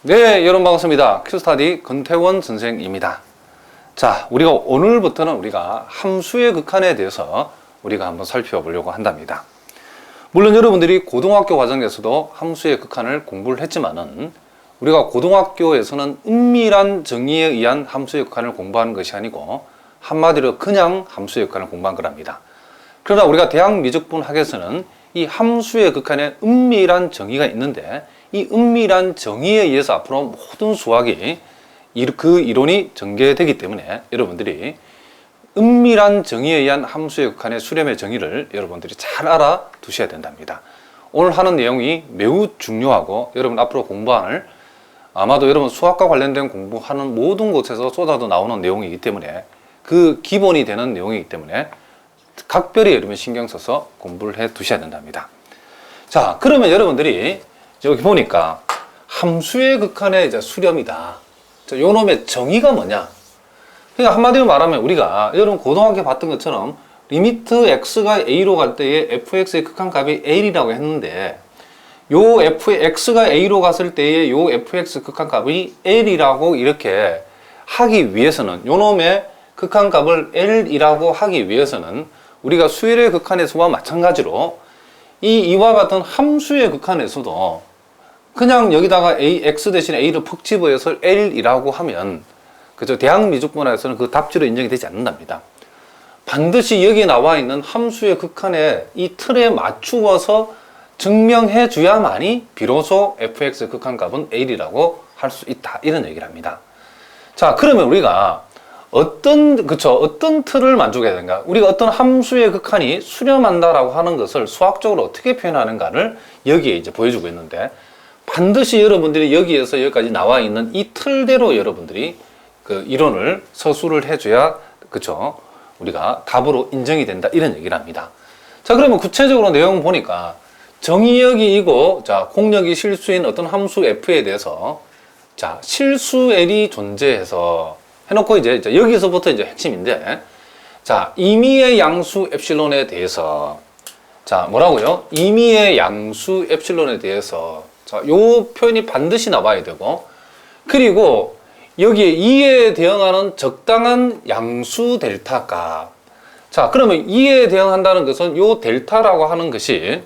네, 여러분 반갑습니다. 큐스타디 권태원 선생입니다. 자, 우리가 오늘부터는 우리가 함수의 극한에 대해서 우리가 한번 살펴보려고 한답니다. 물론 여러분들이 고등학교 과정에서도 함수의 극한을 공부를 했지만은 우리가 고등학교에서는 은밀한 정의에 의한 함수의 극한을 공부하는 것이 아니고 한마디로 그냥 함수의 극한을 공부한 거랍니다. 그러나 우리가 대학 미적분 학에서는 이 함수의 극한에 은밀한 정의가 있는데 이 은밀한 정의에 의해서 앞으로 모든 수학이 그 이론이 전개되기 때문에 여러분들이 은밀한 정의에 의한 함수의 극한의 수렴의 정의를 여러분들이 잘 알아두셔야 된답니다. 오늘 하는 내용이 매우 중요하고 여러분 앞으로 공부할 아마도 여러분 수학과 관련된 공부하는 모든 곳에서 쏟아져 나오는 내용이기 때문에 그 기본이 되는 내용이기 때문에 각별히 여러분 신경 써서 공부를 해 두셔야 된답니다. 자, 그러면 여러분들이 여기 보니까 함수의 극한의 이제 수렴이다. 자, 요 놈의 정의가 뭐냐? 그러니까 한마디로 말하면 우리가 여러분 고등학교 봤던 것처럼 리미트 x가 a로 갈 때에 fx의 극한값이 l이라고 했는데 요 fx가 a로 갔을 때에 요 fx 극한값이 l이라고 이렇게 하기 위해서는 요 놈의 극한값을 l이라고 하기 위해서는 우리가 수열의 극한에서와 마찬가지로 이와 같은 함수의 극한에서도 그냥 여기다가 x 대신에 a를 푹 집어서 l이라고 하면 그죠? 대학 미적분학에서는 그 답지로 인정이 되지 않는답니다. 반드시 여기 나와 있는 함수의 극한에 이 틀에 맞추어서 증명해 줘야만이 비로소 fx 극한값은 l이라고 할 수 있다. 이런 얘기를 합니다. 자, 그러면 우리가 어떤 틀을 만족해야 되는가? 우리가 어떤 함수의 극한이 수렴한다라고 하는 것을 수학적으로 어떻게 표현하는가를 여기에 이제 보여주고 있는데 반드시 여러분들이 여기에서 여기까지 나와 있는 이 틀대로 여러분들이 그 이론을 서술을 해줘야 그쵸? 우리가 답으로 인정이 된다 이런 얘기를 합니다. 자, 그러면 구체적으로 내용 보니까 정의역이이고 자 공역이 실수인 어떤 함수 f에 대해서 자 실수 l이 존재해서 해놓고 이제 여기서부터 이제 핵심인데 자 임의의 양수 엡실론에 대해서 자 뭐라고요? 임의의 양수 엡실론에 대해서 자, 요 표현이 반드시 나와야 되고 그리고 여기에 2에 대응하는 적당한 양수 델타 값. 자, 그러면 2에 대응한다는 것은 요 델타라고 하는 것이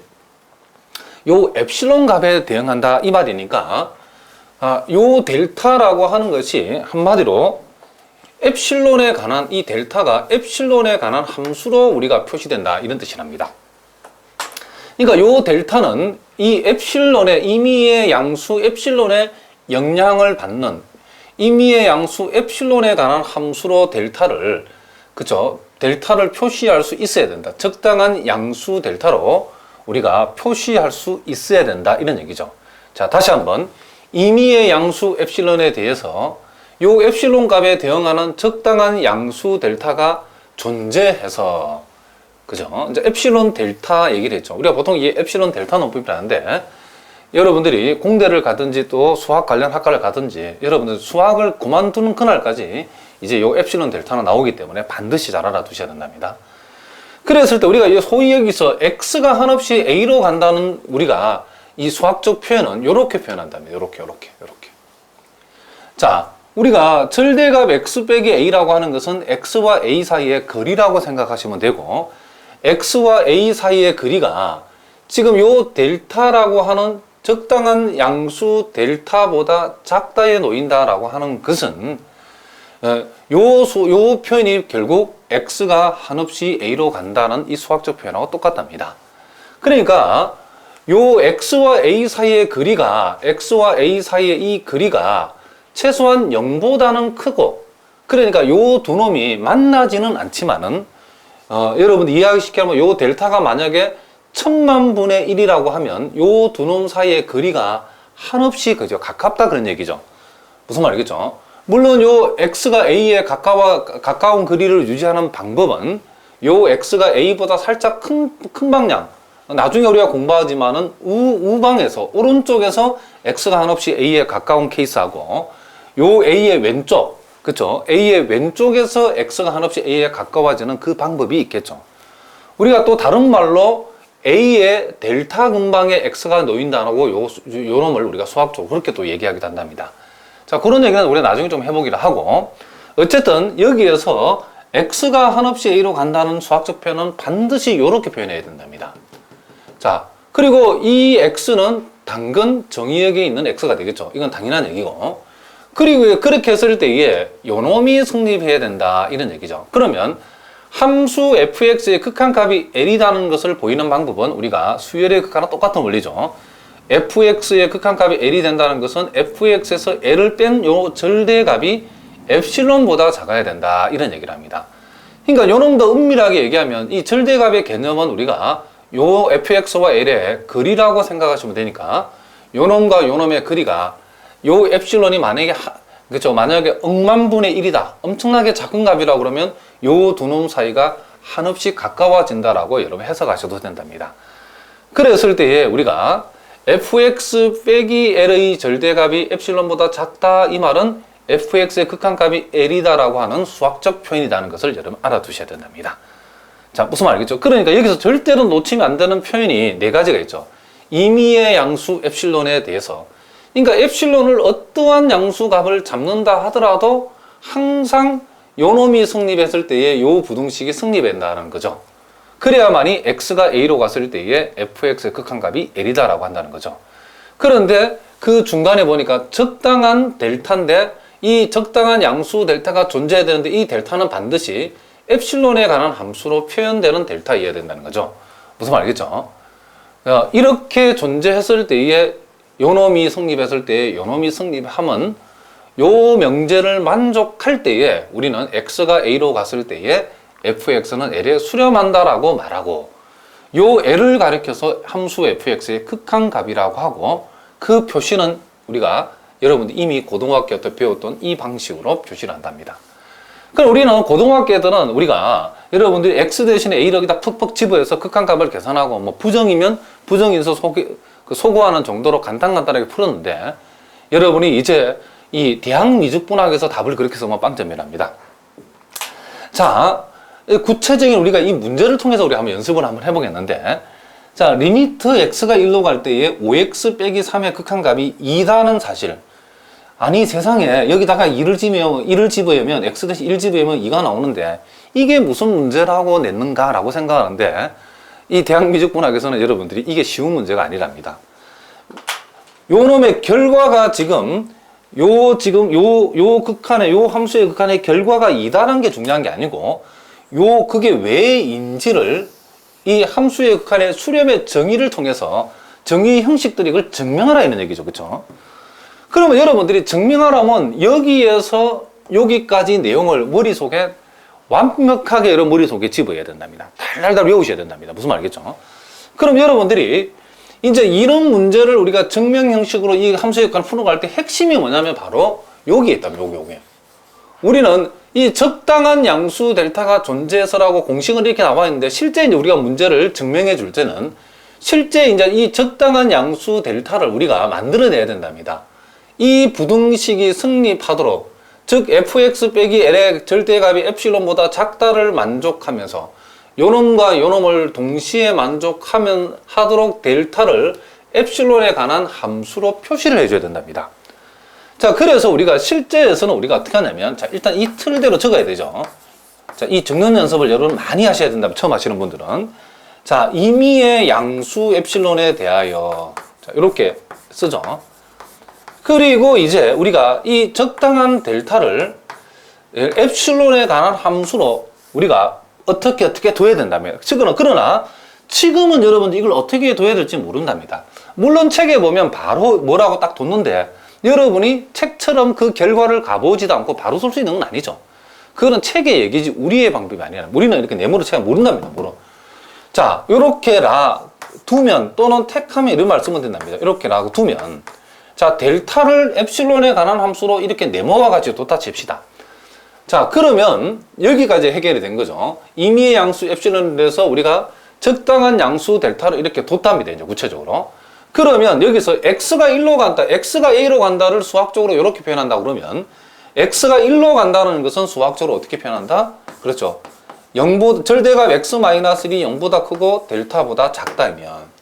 요 엡실론 값에 대응한다 이 말이니까 요 델타라고 하는 것이 한마디로 엡실론에 관한 이 델타가 엡실론에 관한 함수로 우리가 표시된다 이런 뜻이랍니다. 그러니까 요 델타는 이 엡실론의 임의의 양수 엡실론의 영향을 받는 임의의 양수 엡실론에 관한 함수로 델타를 그죠? 델타를 표시할 수 있어야 된다. 적당한 양수 델타로 우리가 표시할 수 있어야 된다 이런 얘기죠. 자, 다시 한번 임의의 양수 엡실론에 대해서 요 엡실론 값에 대응하는 적당한 양수 델타가 존재해서 그죠? 이제 엡실론 델타 얘기를 했죠. 우리가 보통 이 엡실론 델타 논법이라는데 여러분들이 공대를 가든지 또 수학 관련 학과를 가든지 여러분들 수학을 그만두는 그날까지 이제 요 엡실론 델타는 나오기 때문에 반드시 잘 알아두셔야 된답니다. 그랬을 때 우리가 소위 여기서 x가 한없이 a로 간다는 우리가 이 수학적 표현은 요렇게 표현한답니다. 요렇게. 자, 우리가 절대값 x 빼기 a라고 하는 것은 x와 a 사이의 거리라고 생각하시면 되고 x와 a 사이의 거리가 지금 요 델타라고 하는 적당한 양수 델타보다 작다에 놓인다라고 하는 것은 요 표현이 결국 x가 한없이 a로 간다는 이 수학적 표현하고 똑같답니다. 그러니까 요 x와 a 사이의 거리가 x와 a 사이의 이 거리가 최소한 0보다는 크고 그러니까 요 두 놈이 만나지는 않지만은 여러분 이해하시키면 요 델타가 만약에 1000만분의 1이라고 하면 요 두 놈 사이의 거리가 한없이 그죠 가깝다 그런 얘기죠. 무슨 말이겠죠? 물론 요 x가 a에 가까운 거리를 유지하는 방법은 요 x가 a보다 살짝 큰 방향 나중에 우리가 공부하지만은 우방에서 오른쪽에서 x가 한없이 a에 가까운 케이스하고 요 a의 왼쪽 그쵸? a의 왼쪽에서 x가 한없이 a에 가까워지는 그 방법이 있겠죠. 우리가 또 다른 말로 A의 델타 근방에 X가 놓인다고 요 놈을 우리가 수학적으로 그렇게 또 얘기하기도 한답니다. 자, 그런 얘기는 우리가 나중에 좀 해보기로 하고, 어쨌든 여기에서 X가 한없이 A로 간다는 수학적 표현은 반드시 이렇게 표현해야 된답니다. 자, 그리고 이 X는 당근 정의역에 있는 X가 되겠죠. 이건 당연한 얘기고. 그리고 그렇게 했을 때에 요놈이 성립해야 된다, 이런 얘기죠. 그러면 함수 fx의 극한값이 L이라는 것을 보이는 방법은 우리가 수열의 극한과 똑같은 원리죠. fx의 극한값이 L이 된다는 것은 fx에서 L을 뺀 요 절대값이 엡실론보다 작아야 된다, 이런 얘기를 합니다. 그러니까 요놈 더 은밀하게 얘기하면 이 절대값의 개념은 우리가 요 fx와 L의 거리라고 생각하시면 되니까 요놈과 요놈의 거리가 요 엡실론이 만약에 그렇죠. 만약에 억만분의 1이다. 엄청나게 작은 값이라고 그러면 요 두 놈 사이가 한없이 가까워진다라고 여러분 해석하셔도 된답니다. 그랬을 때에 우리가 fx 빼기 l의 절대값이 엡실론보다 작다, 이 말은 fx의 극한값이 l이다라고 하는 수학적 표현이라는 것을 여러분 알아두셔야 된답니다. 자, 무슨 말이겠죠? 그러니까 여기서 절대로 놓치면 안 되는 표현이 네 가지가 있죠. 임의의 양수 엡실론에 대해서, 그러니까 엡실론을 어떠한 양수값을 잡는다 하더라도 항상 요 놈이 성립했을 때에 요 부등식이 성립한다는 거죠. 그래야만이 x가 a로 갔을 때에 fx의 극한값이 l이다라고 한다는 거죠. 그런데 그 중간에 보니까 적당한 델타인데, 이 적당한 양수 델타가 존재해야 되는데 이 델타는 반드시 엡실론에 관한 함수로 표현되는 델타이어야 된다는 거죠. 무슨 말이겠죠? 이렇게 존재했을 때에 요놈이 성립했을 때에 요놈이 성립하면 요 명제를 만족할 때에 우리는 x가 a로 갔을 때에 fx는 l에 수렴한다라고 말하고, 요 l을 가리켜서 함수 fx의 극한값이라고 하고, 그 표시는 우리가 여러분들 이미 고등학교 때 배웠던 이 방식으로 표시를 한답니다. 그럼 우리는 고등학교 애들은 우리가 여러분들이 x 대신에 a를 여기다 푹푹 집어서 극한값을 계산하고, 뭐 부정이면 부정에서 소구하는 정도로 간단하게 풀었는데, 여러분이 이제 이 대학 미적분학에서 답을 그렇게 써면 빵점이랍니다. 자, 구체적인 우리가 이 문제를 통해서 우리 한번 연습을 한번 해보겠는데, 자, 리미트 x가 1로 갈 때에 5x 빼기 3의 극한값이 2라는 사실. 아니, 세상에 여기다가 1을 집어넣으면 x 대신 1 집어넣으면 2가 나오는데 이게 무슨 문제라고 냈는가라고 생각하는데, 이 대학 미적분학에서는 여러분들이 이게 쉬운 문제가 아니랍니다. 요 놈의 결과가 요 극한의, 요 함수의 극한의 결과가 2다라는 게 중요한 게 아니고, 그게 왜인지를 이 함수의 극한의 수렴의 정의를 통해서 정의 형식들이 이걸 증명하라, 이런 얘기죠. 그쵸? 그러면 여러분들이 증명하려면 여기에서 여기까지 내용을 머릿속에 완벽하게 여러분 머릿속에 집어야 된답니다. 달달달 외우셔야 된답니다. 무슨 말이겠죠? 그럼 여러분들이 이제 이런 문제를 우리가 증명 형식으로 이 함수의 극한을 풀어갈 때 핵심이 뭐냐면 바로 여기에 있답니다. 요게. 우리는 이 적당한 양수 델타가 존재해서라고 공식은 이렇게 나와 있는데, 실제 이제 우리가 문제를 증명해 줄 때는 실제 이제 이 적당한 양수 델타를 우리가 만들어내야 된답니다. 이 부등식이 성립하도록, 즉 fx 빼기 l의 절대값이 엡실론보다 작다를 만족하면서 요놈과 요놈을 동시에 만족하면 하도록 델타를 엡실론에 관한 함수로 표시를 해줘야 된답니다. 자, 그래서 우리가 실제에서는 우리가 어떻게 하냐면, 자, 일단 이 틀대로 적어야 되죠. 자, 이 적는 연습을 여러분 많이 하셔야 된다, 처음 하시는 분들은. 자, 임의의 양수 엡실론에 대하여, 자, 이렇게 쓰죠. 그리고 이제 우리가 이 적당한 델타를 엡실론에 관한 함수로 우리가 어떻게 둬야 된다며. 그러나 지금은 여러분들 이걸 어떻게 둬야 될지 모른답니다. 물론 책에 보면 바로 뭐라고 딱 뒀는데, 여러분이 책처럼 그 결과를 가보지도 않고 바로 쓸 수 있는 건 아니죠. 그거는 책의 얘기지 우리의 방법이 아니라, 우리는 이렇게 네모로 책을 모른답니다. 자, 요렇게 두면, 또는 택하면 이런 말 쓰면 된답니다. 이렇게 두면, 자, 델타를 엡실론에 관한 함수로 이렇게 네모와 같이 뒀다 칩시다. 자, 그러면 여기까지 해결이 된 거죠. 임의의 양수 엡실론에 대해서 우리가 적당한 양수 델타를 이렇게 뒀답니다. 이제 구체적으로. 그러면 여기서 x가 1로 간다, x가 a로 간다를 수학적으로 이렇게 표현한다 그러면, x가 1로 간다는 것은 수학적으로 어떻게 표현한다? 그렇죠. 절대값 x-1이 0보다 크고 델타보다 작다면,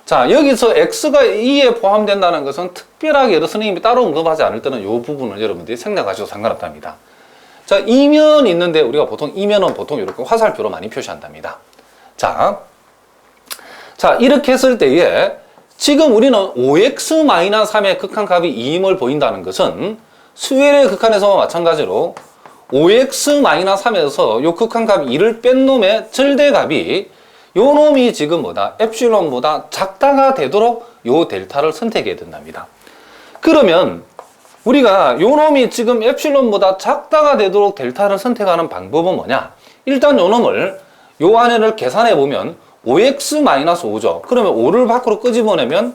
자, 여기서 x가 2에 포함된다는 것은 특별하게 여러 선생님이 따로 언급하지 않을 때는 이 부분을 여러분들이 생략하셔도 상관없답니다. 자, 이면이 있는데 우리가 보통 이면은 보통 이렇게 화살표로 많이 표시한답니다. 자, 이렇게 했을 때에 지금 우리는 5x-3의 극한값이 2임을 보인다는 것은 수열의 극한에서와 마찬가지로 5x-3에서 요 극한값 2를 뺀 놈의 절대값이 요 놈이 지금 뭐다? 엡실론보다 작다가 되도록 요 델타를 선택해야 된답니다. 그러면 우리가 요 놈이 지금 엡실론보다 작다가 되도록 델타를 선택하는 방법은 뭐냐? 일단 요 놈을 요 안에를 계산해 보면 5x-5죠. 그러면 5를 밖으로 끄집어내면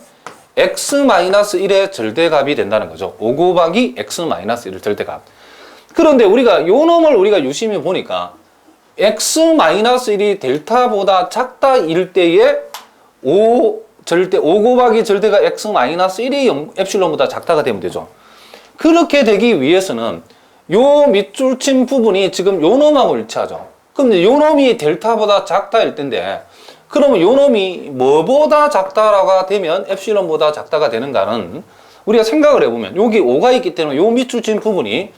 x-1의 절대값이 된다는 거죠. 5 곱하기 x-1의 절대값. 그런데 우리가 요 놈을 우리가 유심히 보니까 x-1이 델타보다 작다일 때에 5 곱하기 절대가 x-1이 엡실론보다 작다가 되면 되죠. 그렇게 되기 위해서는 요 밑줄 친 부분이 지금 요 놈하고 일치하죠. 그럼 요 놈이 델타보다 작다일 텐데, 그러면 요 놈이 뭐보다 작다가 되면 엡실론보다 작다가 되는가는 우리가 생각을 해보면 여기 5가 있기 때문에 요 밑줄 친 부분이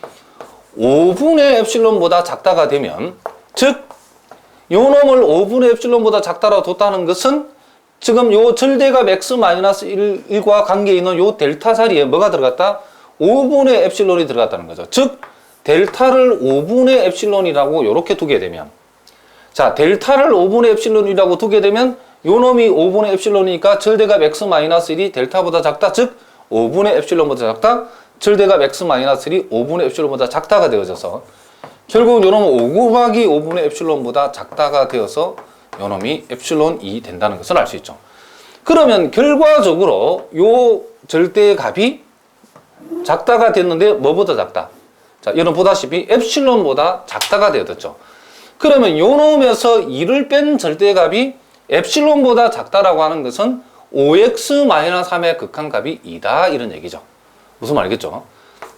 5분의 엡실론보다 작다가 되면, 즉 요 놈을 5분의 엡실론보다 작다라고 뒀다는 것은 지금 요 절대값 x-1과 관계 있는 요 델타 자리에 뭐가 들어갔다? 5분의 엡실론이 들어갔다는 거죠. 즉 델타를 5분의 엡실론이라고 이렇게 두게 되면, 자, 델타를 5분의 엡실론이라고 두게 되면 요 놈이 5분의 엡실론이니까 절대값 x-1이 델타보다 작다. 즉 5분의 엡실론보다 작다. 절대값 x-1이 5분의 엡실론보다 작다가 되어져서 결국은 요 놈은 5 곱하기 5분의 엡실론보다 작다가 되어서 요 놈이 엡실론 2 된다는 것을 알 수 있죠. 그러면 결과적으로 요 절대값이 작다가 됐는데 뭐보다 작다? 자, 여러분 보다시피 엡실론보다 작다가 되어졌죠. 그러면 요 놈에서 2를 뺀 절대값이 엡실론보다 작다라고 하는 것은 5x-3의 극한값이 2다 이런 얘기죠. 무슨 말이겠죠?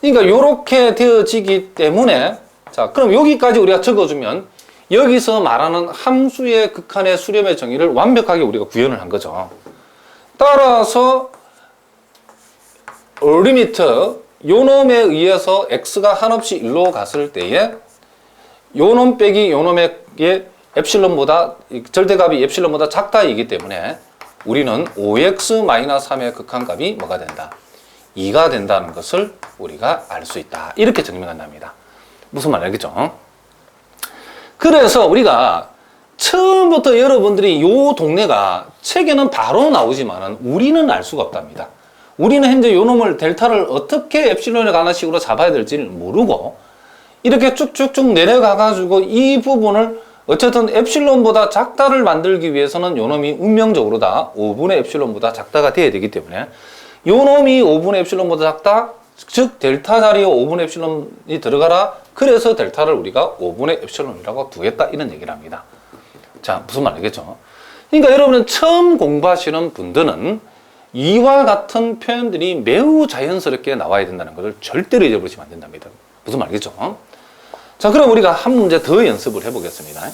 그러니까 요렇게 되어지기 때문에, 자, 그럼 여기까지 우리가 적어주면 여기서 말하는 함수의 극한의 수렴의 정의를 완벽하게 우리가 구현을 한 거죠. 따라서 리미트 요 놈에 의해서 x가 한없이 1로 갔을 때에 요 놈 빼기 요 놈의 엡실론보다 절대값이 엡실론보다 작다이기 때문에 우리는 5x-3의 극한값이 뭐가 된다? 2가 된다는 것을 우리가 알 수 있다. 이렇게 증명한답니다. 무슨 말 알겠죠? 그래서 우리가 처음부터 여러분들이 요 동네가 책에는 바로 나오지만은 우리는 알 수가 없답니다. 우리는 현재 요 놈을 델타를 어떻게 엡실론에 관한 식으로 잡아야 될지를 모르고 이렇게 쭉쭉쭉 내려가 가지고 이 부분을 어쨌든 엡실론보다 작다를 만들기 위해서는 요 놈이 운명적으로 다 5분의 엡실론보다 작다가 돼야 되기 때문에 요 놈이 5분의 엡실론보다 작다, 즉 델타 자리에 5분의 엡실론이 들어가라. 그래서 델타를 우리가 5분의 엡실론이라고 두겠다 이런 얘기를 합니다. 자, 무슨 말이겠죠? 그러니까 여러분은 처음 공부하시는 분들은 이와 같은 표현들이 매우 자연스럽게 나와야 된다는 것을 절대로 잊어버리시면 안 된답니다. 무슨 말이겠죠? 자, 그럼 우리가 한 문제 더 연습을 해보겠습니다.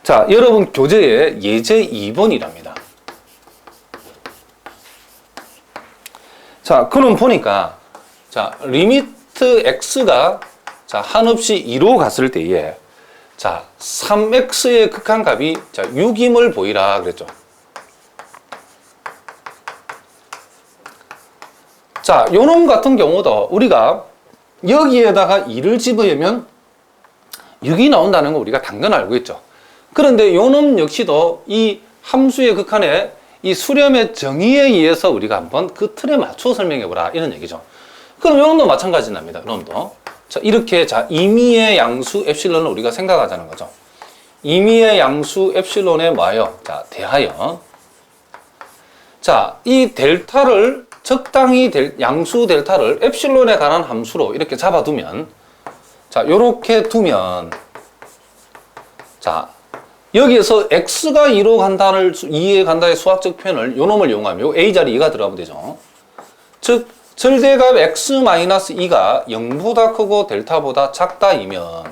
자, 여러분 교재에 예제 2번이랍니다. 자, 그럼 보니까 자, 리미트 x가 자, 한없이 2로 갔을 때에 자, 3x의 극한값이 자, 6임을 보이라 그랬죠. 자, 요놈 같은 경우도 우리가 여기에다가 2를 집어넣으면 6이 나온다는 거 우리가 당연 알고 있죠. 그런데 요놈 역시도 이 함수의 극한의 이 수렴의 정의에 의해서 우리가 한번 그 틀에 맞춰 설명해 보라 이런 얘기죠. 그럼 요놈도 마찬가지랍니다. 요놈도. 자, 이렇게 자, 임의의 양수 엡실론을 우리가 생각하자는 거죠. 임의의 양수 엡실론에 뭐예요? 자, 대하여. 자, 이 델타를 적당히 양수 델타를 엡실론에 관한 함수로 이렇게 잡아두면, 자, 요렇게 두면, 자, 여기에서 x가 2로 간다를 2에 간다의 수학적 표현을 요 놈을 이용하면 요 a 자리 2가 들어가면 되죠. 즉 절대값 x-2가 0보다 크고 델타보다 작다이면,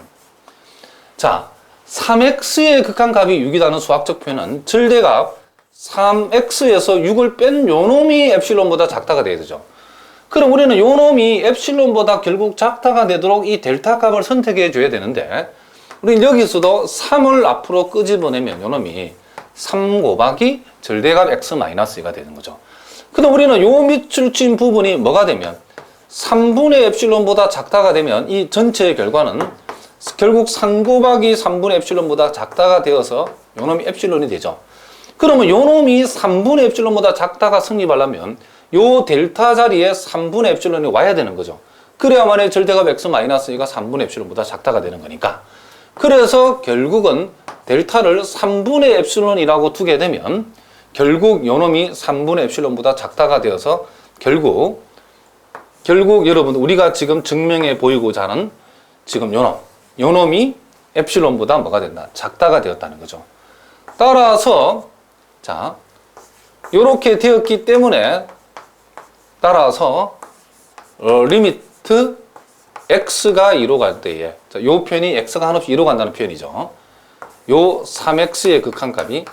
자, 3x의 극한값이 6이라는 수학적 표현은 절대값 3x에서 6을 뺀 요놈이 엡실론보다 작다가 돼야 되죠. 그럼 우리는 요놈이 엡실론보다 결국 작다가 되도록 이 델타 값을 선택해 줘야 되는데, 우리는 여기서도 3을 앞으로 끄집어내면 요놈이 3 곱하기 절대값 x-2가 되는 거죠. 그럼 우리는 요 밑줄 친 부분이 뭐가 되면 3분의 엡실론보다 작다가 되면 이 전체의 결과는 결국 3 곱하기 3분의 엡실론보다 작다가 되어서 요놈이 엡실론이 되죠. 그러면 요놈이 3분의 엡실론보다 작다가 성립하려면 요 델타 자리에 3분의 엡실론이 와야 되는 거죠. 그래야만의 절대값 x-2가 3분의 엡실론보다 작다가 되는 거니까. 그래서 결국은 델타를 3분의 엡실론이라고 두게 되면 결국 요놈이 3분의 엡실론보다 작다가 되어서 결국 여러분 우리가 지금 증명해 보이고자 하는 지금 요놈이 엡실론보다 뭐가 된다? 작다가 되었다는 거죠. 따라서 자 요렇게 되었기 때문에 따라서 리미트 x가 2로 갈 때에 요 표현이 x가 한없이 2로 간다는 표현이죠. 요 3x의 극한값이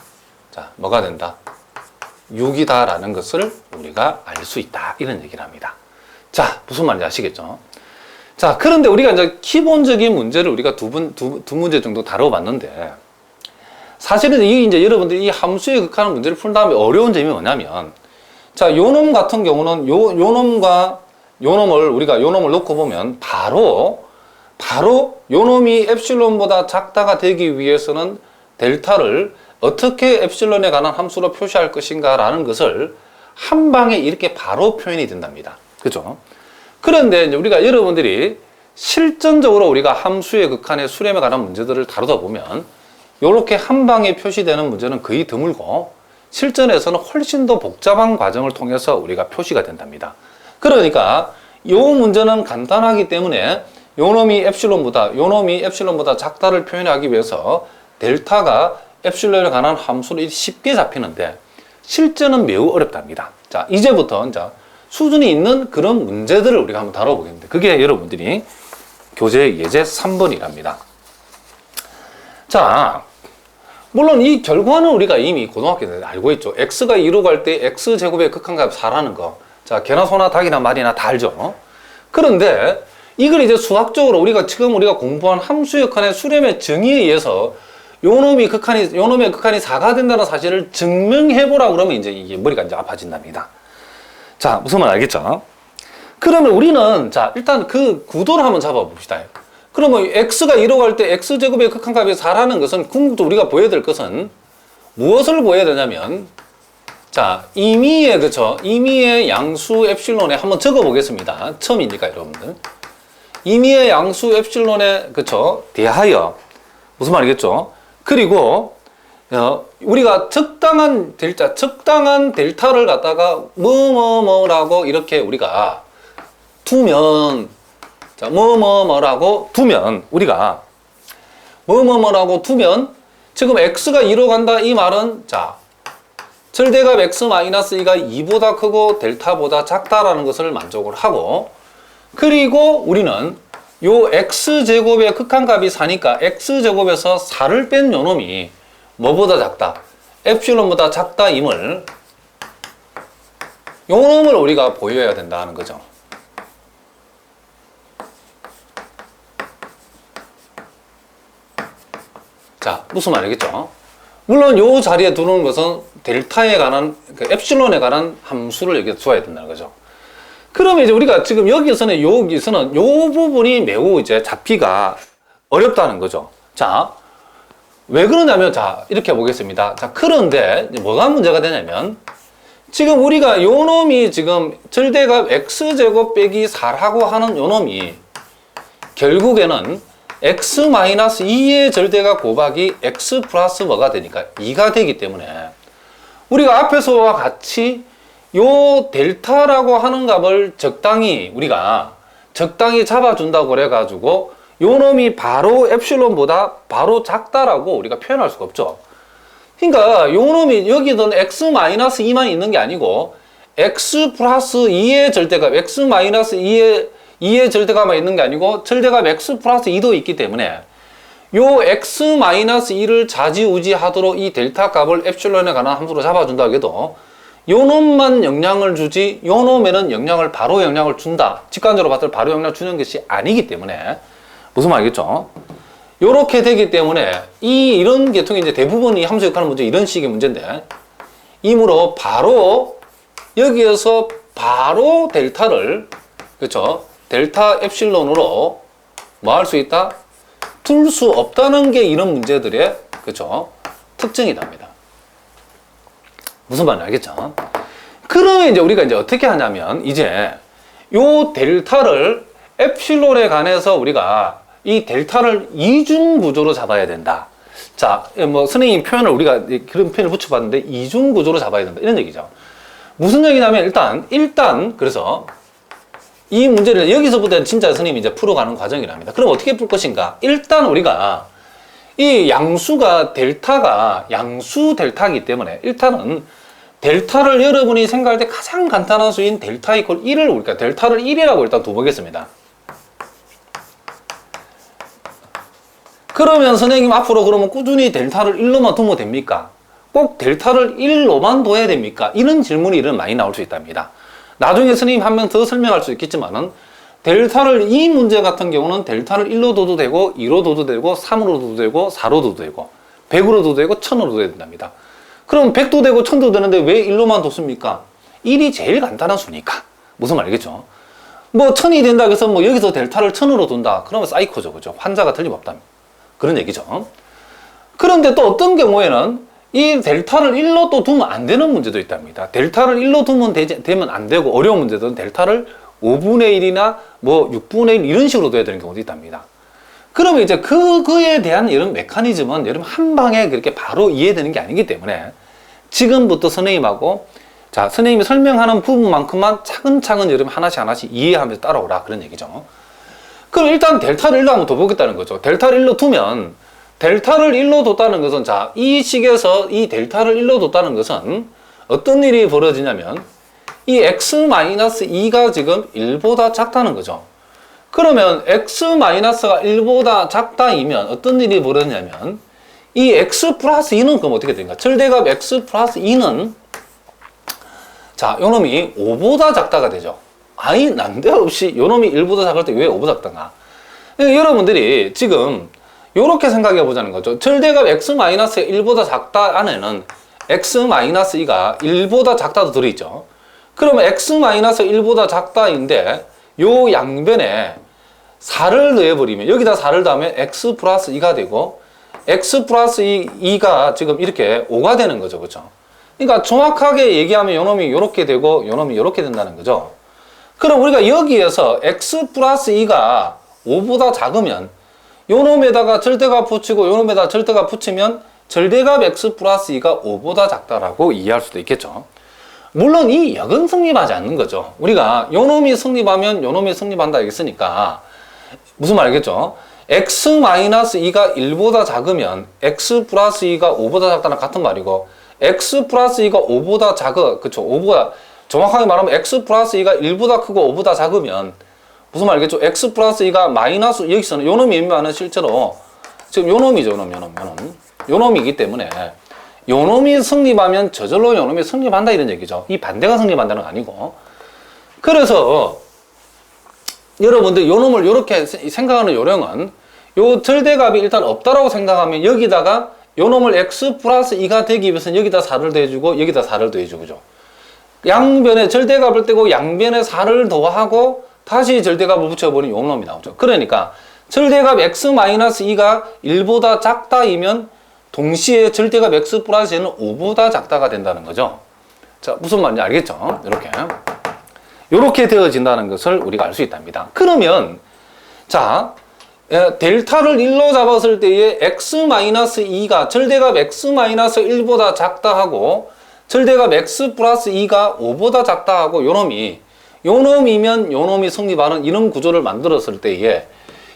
자 뭐가 된다? 6이다라는 것을 우리가 알 수 있다. 이런 얘기를 합니다. 자, 무슨 말인지 아시겠죠? 자, 그런데 우리가 이제 기본적인 문제를 우리가 두 문제 정도 다뤄봤는데, 사실은 이제 여러분들이 이 함수의 극한의 문제를 푼 다음에 어려운 점이 뭐냐면, 자, 요놈 같은 경우는 요놈을 놓고 보면 바로 요놈이 엡실론보다 작다가 되기 위해서는 델타를 어떻게 엡실론에 관한 함수로 표시할 것인가 라는 것을 한 방에 이렇게 바로 표현이 된답니다. 그죠? 그런데 이제 우리가 여러분들이 실전적으로 우리가 함수의 극한의 수렴에 관한 문제들을 다루다 보면 이렇게 한 방에 표시되는 문제는 거의 드물고 실전에서는 훨씬 더 복잡한 과정을 통해서 우리가 표시가 된답니다. 그러니까 이 문제는 간단하기 때문에 요놈이 엡실론보다 작다를 표현하기 위해서 델타가 엡실론에 관한 함수로 쉽게 잡히는데 실제는 매우 어렵답니다. 자, 이제부터 수준이 있는 그런 문제들을 우리가 한번 다뤄보겠는데 그게 여러분들이 교재 예제 3번이랍니다. 자, 물론 이 결과는 우리가 이미 고등학교 때 알고 있죠. x가 2로 갈 때 x제곱의 극한값 4라는 거. 자, 개나 소나 닭이나 말이나 다 알죠. 그런데 이걸 이제 수학적으로 지금 우리가 공부한 함수의 극한의 수렴의 정의에 의해서 요놈의 극한이 4가 된다는 사실을 증명해보라 그러면 이게 머리가 아파진답니다. 자, 무슨 말 알겠죠? 그러면 우리는, 자, 일단 그 구도를 한번 잡아봅시다. 그러면 x가 2로 갈 때 x제곱의 극한값이 4라는 것은 궁극적으로 우리가 보여야 될 것은 무엇을 보여야 되냐면, 자, 임의의 양수 엡실론에 한번 적어보겠습니다. 처음이니까 여러분들. 임의의 양수 엡실론에, 대하여. 무슨 말이겠죠? 그리고 우리가 적당한 델타를 갖다가 뭐라고 이렇게 우리가 두면, 자, 뭐라고 두면 우리가 뭐라고 두면 지금 x가 2로 간다 이 말은 자 절대값 x-2가 2보다 크고 델타보다 작다라는 것을 만족을 하고, 그리고 우리는 요 x제곱의 극한값이 4니까 x제곱에서 4를 뺀 요놈이 뭐보다 작다? 엡실론보다 작다임을 요놈을 우리가 보여야 된다는 거죠. 자, 무슨 말이겠죠? 물론 요 자리에 두는 것은 델타에 관한, 엡실론에 관한 함수를 여기에 두어야 된다는 거죠. 그러면 이제 우리가 지금 여기서는 요 부분이 매우 잡기가 어렵다는 거죠. 자, 왜 그러냐면, 자, 이렇게 보겠습니다. 자, 그런데 뭐가 문제가 되냐면, 지금 우리가 요 놈이 지금 절대값 x제곱 빼기 4라고 하는 요 놈이 결국에는 x-2의 절대값 곱하기 x 플러스 뭐가 되니까 2가 되기 때문에 우리가 앞에서와 같이 요 델타라고 하는 값을 우리가 적당히 잡아준다고 그래가지고 요 놈이 바로 엡실론보다 바로 작다라고 우리가 표현할 수가 없죠. 그러니까 요 놈이 여기는 x-2만 있는 게 아니고 x 플러스 2의 절대값, x 마이너스 2의 절대값만 있는 게 아니고 절대값 x 플러스 2도 있기 때문에 요 x 마이너스 2를 좌지우지하도록 이 델타 값을 엡실론에 관한 함수로 잡아준다 해도 요 놈만 영향을 주지 요 놈에는 바로 영향을 준다. 직관적으로 봤을 때 바로 영향을 주는 것이 아니기 때문에 무슨 말이겠죠? 요렇게 되기 때문에 이런 계통이 이제 대부분 이 함수 역할하는 문제 이런 식의 문제인데 이므로 바로 여기에서 바로 델타를 그렇죠? 델타 엡실론으로 뭐 할 수 있다? 둘 수 없다는 게 이런 문제들의 그렇죠? 특징이답니다. 무슨 말인지 알겠죠? 그러면 이제 우리가 이제 어떻게 하냐면 이제 요 델타를 엡실론에 관해서 우리가 이 델타를 이중 구조로 잡아야 된다. 자, 뭐 선생님 표현을 우리가 그런 표현을 붙여봤는데 이중 구조로 잡아야 된다 이런 얘기죠. 무슨 얘기냐면 일단 그래서 이 문제를 여기서부터 진짜 선생님이 이제 풀어가는 과정이랍니다. 그럼 어떻게 풀 것인가? 일단 우리가 이 양수가 델타가 양수 델타이기 때문에 일단은 델타를 여러분이 생각할 때 가장 간단한 수인 델타 이퀄 1을 우리가 델타를 1이라고 일단 둬보겠습니다. 그러면 선생님 앞으로 그러면 꾸준히 델타를 1로만 두면 됩니까? 꼭 델타를 1로만 둬야 됩니까? 이런 질문이 많이 나올 수 있답니다. 나중에 선생님 한 명 더 설명할 수 있겠지만은 델타를 이 문제 같은 경우는 델타를 1로 둬도 되고 2로 둬도 되고 3으로 둬도 되고 4로 둬도 되고 100으로 둬도 되고 1000으로 둬야 된답니다. 그럼 100도 되고 1000도 되는데 왜 1로만 뒀습니까? 1이 제일 간단한 수니까. 무슨 말이겠죠? 뭐 1000이 된다 해서 뭐 여기서 델타를 1000으로 둔다. 그러면 사이코죠. 그죠? 환자가 틀림없답니다. 그런 얘기죠. 그런데 또 어떤 경우에는 이 델타를 1로 또 두면 안 되는 문제도 있답니다. 델타를 1로 두면 되면 안 되고 어려운 문제들은 델타를 5분의 1이나 뭐 6분의 1 이런 식으로 둬야 되는 경우도 있답니다. 그러면 이제 그거에 대한 이런 메커니즘은 여러분 한 방에 그렇게 바로 이해되는 게 아니기 때문에 지금부터 선생님하고 자, 선생님이 설명하는 부분만큼만 차근차근 여러분 하나씩 이해하면서 따라오라 그런 얘기죠. 그럼 일단 델타를 1로 한번 더 보겠다는 거죠. 델타를 1로 두면 델타를 1로 뒀다는 것은 자, 이 식에서 이 델타를 1로 뒀다는 것은 어떤 일이 벌어지냐면 이 x-2가 지금 1보다 작다는 거죠. 그러면 x-가 1보다 작다이면 어떤 일이 벌어지냐면 이 x 플러스 2는 그럼 어떻게 됩니까? 절대값 x 플러스 2는 자, 요놈이 5보다 작다가 되죠. 아니, 난데없이 요놈이 1보다 작을 때 왜 5보다 작다가? 여러분들이 지금 요렇게 생각해 보자는 거죠. 절대값 x-1보다 작다 안에는 x-2가 1보다 작다도 들어있죠. 그러면 x-1보다 작다인데 요 양변에 4를 더해버리면 여기다 4를 더하면 x 플러스 2가 되고 x 플러스 2가 지금 이렇게 5가 되는 거죠. 그렇죠? 그러니까 정확하게 얘기하면 요놈이 요렇게 되고 요놈이 요렇게 된다는 거죠. 그럼 우리가 여기에서 x 플러스 2가 5보다 작으면 요놈에다가 절대값 붙이고 요놈에다가 절대값 붙이면 절대값 x 플러스 2가 5보다 작다라고 이해할 수도 있겠죠. 물론 이 역은 성립하지 않는 거죠. 우리가 요놈이 성립하면 요놈이 성립한다 했으니까 무슨 말이겠죠? x-2가 1보다 작으면 x 플러스 2가 5보다 작다는 같은 말이고 x 플러스 2가 5보다 그쵸? 5보다 정확하게 말하면 x 플러스 2가 1보다 크고 5보다 작으면 무슨 말이겠죠? x 플러스 2가 마이너스 여기서는 요놈이 의미하는 실제로 지금 요놈이죠. 요놈이기 때문에 요놈이 성립하면 저절로 요놈이 성립한다 이런 얘기죠. 이 반대가 성립한다는 건 아니고. 그래서 여러분들 요놈을 이렇게 생각하는 요령은 요 절대값이 일단 없다라고 생각하면 여기다가 요놈을 x 플러스 2가 되기 위해서는 여기다 4를 더해주고 여기다 4를 더해주고 그죠. 양변에 절대값을 떼고 양변에 4를 더하고 다시 절대값을 붙여버리면 요놈이 나오죠. 그러니까 절대값 x-2가 1보다 작다이면 동시에 절대값 x 플러스는 5보다 작다가 된다는 거죠. 자, 무슨 말인지 알겠죠? 이렇게 되어진다는 것을 우리가 알 수 있답니다. 그러면 자, 델타를 1로 잡았을 때에 x-2가 절대값 x-1보다 작다 하고 절대값 x 플러스 2가 5보다 작다 하고 요놈이면 요놈이 성립하는 이런 구조를 만들었을 때에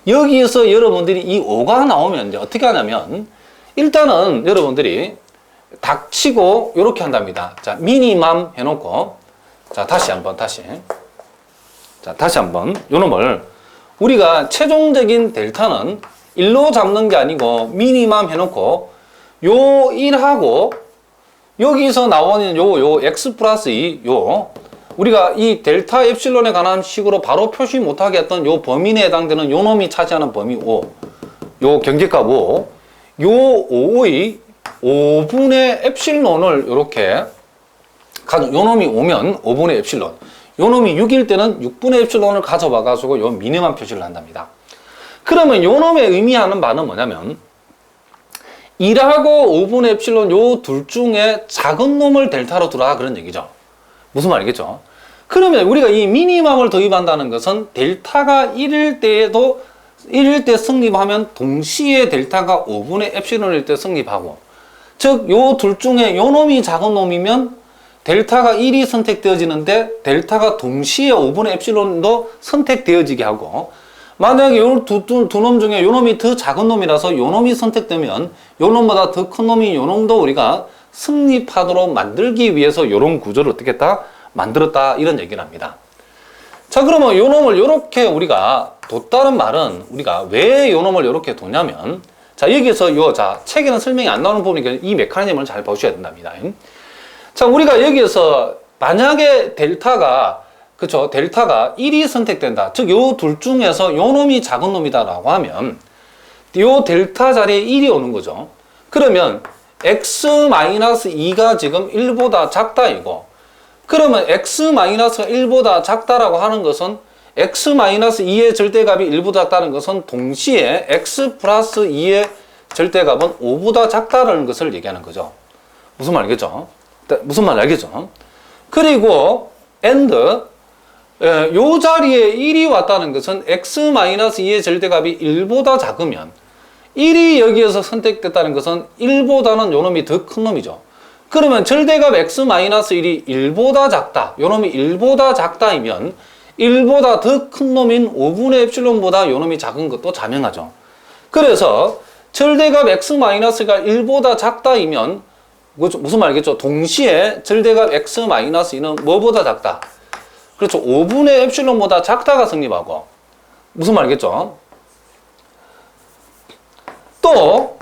여기에서 여러분들이 이 5가 나오면 이제 어떻게 하냐면 일단은 여러분들이 닥치고 이렇게 한답니다. 자, 미니멈 해놓고 자, 다시 한번. 자, 다시 한번. 요 놈을 우리가 최종적인 델타는 1로 잡는 게 아니고 미니멈 해놓고 요 1하고 여기서 나오는 요 x 플러스 2 우리가 이 델타 엡실론에 관한 식으로 바로 표시 못하게 했던 요 범위에 해당되는 요 놈이 차지하는 범위 5, 요 경계값 5, 요 5의 5분의 엡실론을 이렇게 요 놈이 오면 5분의 엡실론, 요 놈이 6일 때는 6분의 엡실론을 가져와 가지고 요 미니멈 표시를 한답니다. 그러면 요 놈의 의미하는 바는 뭐냐면 1하고 5분의 엡실론 요 둘 중에 작은 놈을 델타로 두라 그런 얘기죠. 무슨 말이겠죠? 그러면 우리가 이 미니멈을 도입한다는 것은 델타가 1일 때에도 1일 때 성립하면 동시에 델타가 5분의 엡실론일 때 성립하고, 즉 요 둘 중에 요 놈이 작은 놈이면 델타가 1이 선택되어지는데 델타가 동시에 5분의 엡실론도 선택되어지게 하고, 만약에 요 두 놈 중에 요 놈이 더 작은 놈이라서 요 놈이 선택되면 요 놈보다 더 큰 놈이 요 놈도 우리가 승립하도록 만들기 위해서 요런 구조를 어떻게 했다? 만들었다 이런 얘기를 합니다. 자, 그러면 요 놈을 요렇게 우리가 뒀다는 말은 우리가 왜 요 놈을 요렇게 뒀냐면, 자, 여기에서 자, 책에는 설명이 안 나오는 부분이니까 이 메커니즘을 잘 보셔야 된답니다. 자, 우리가 여기에서 만약에 델타가, 그쵸, 델타가 1이 선택된다. 즉, 요 둘 중에서 요 놈이 작은 놈이다라고 하면 요 델타 자리에 1이 오는 거죠. 그러면 x-2가 지금 1보다 작다 이거. 그러면 x-가 1보다 작다라고 하는 것은 x-2의 절대값이 1보다 작다는 것은 동시에 x 플러스 2의 절대값은 5보다 작다라는 것을 얘기하는 거죠. 무슨 말이겠죠? 무슨 말 알겠죠? 그리고 and 요 자리에 1이 왔다는 것은 x-2의 절대값이 1보다 작으면 1이 여기에서 선택됐다는 것은 1보다는 요 놈이 더 큰 놈이죠. 그러면 절대값 x-1이 1보다 작다. 요 놈이 1보다 작다이면 1보다 더 큰 놈인 5분의 엡실론보다 요 놈이 작은 것도 자명하죠. 그래서 절대값 x-가 1보다 작다이면 무슨 말이겠죠? 동시에 절대값 x-2는 뭐보다 작다? 그렇죠. 5분의 엡실론보다 작다가 성립하고, 무슨 말이겠죠? 또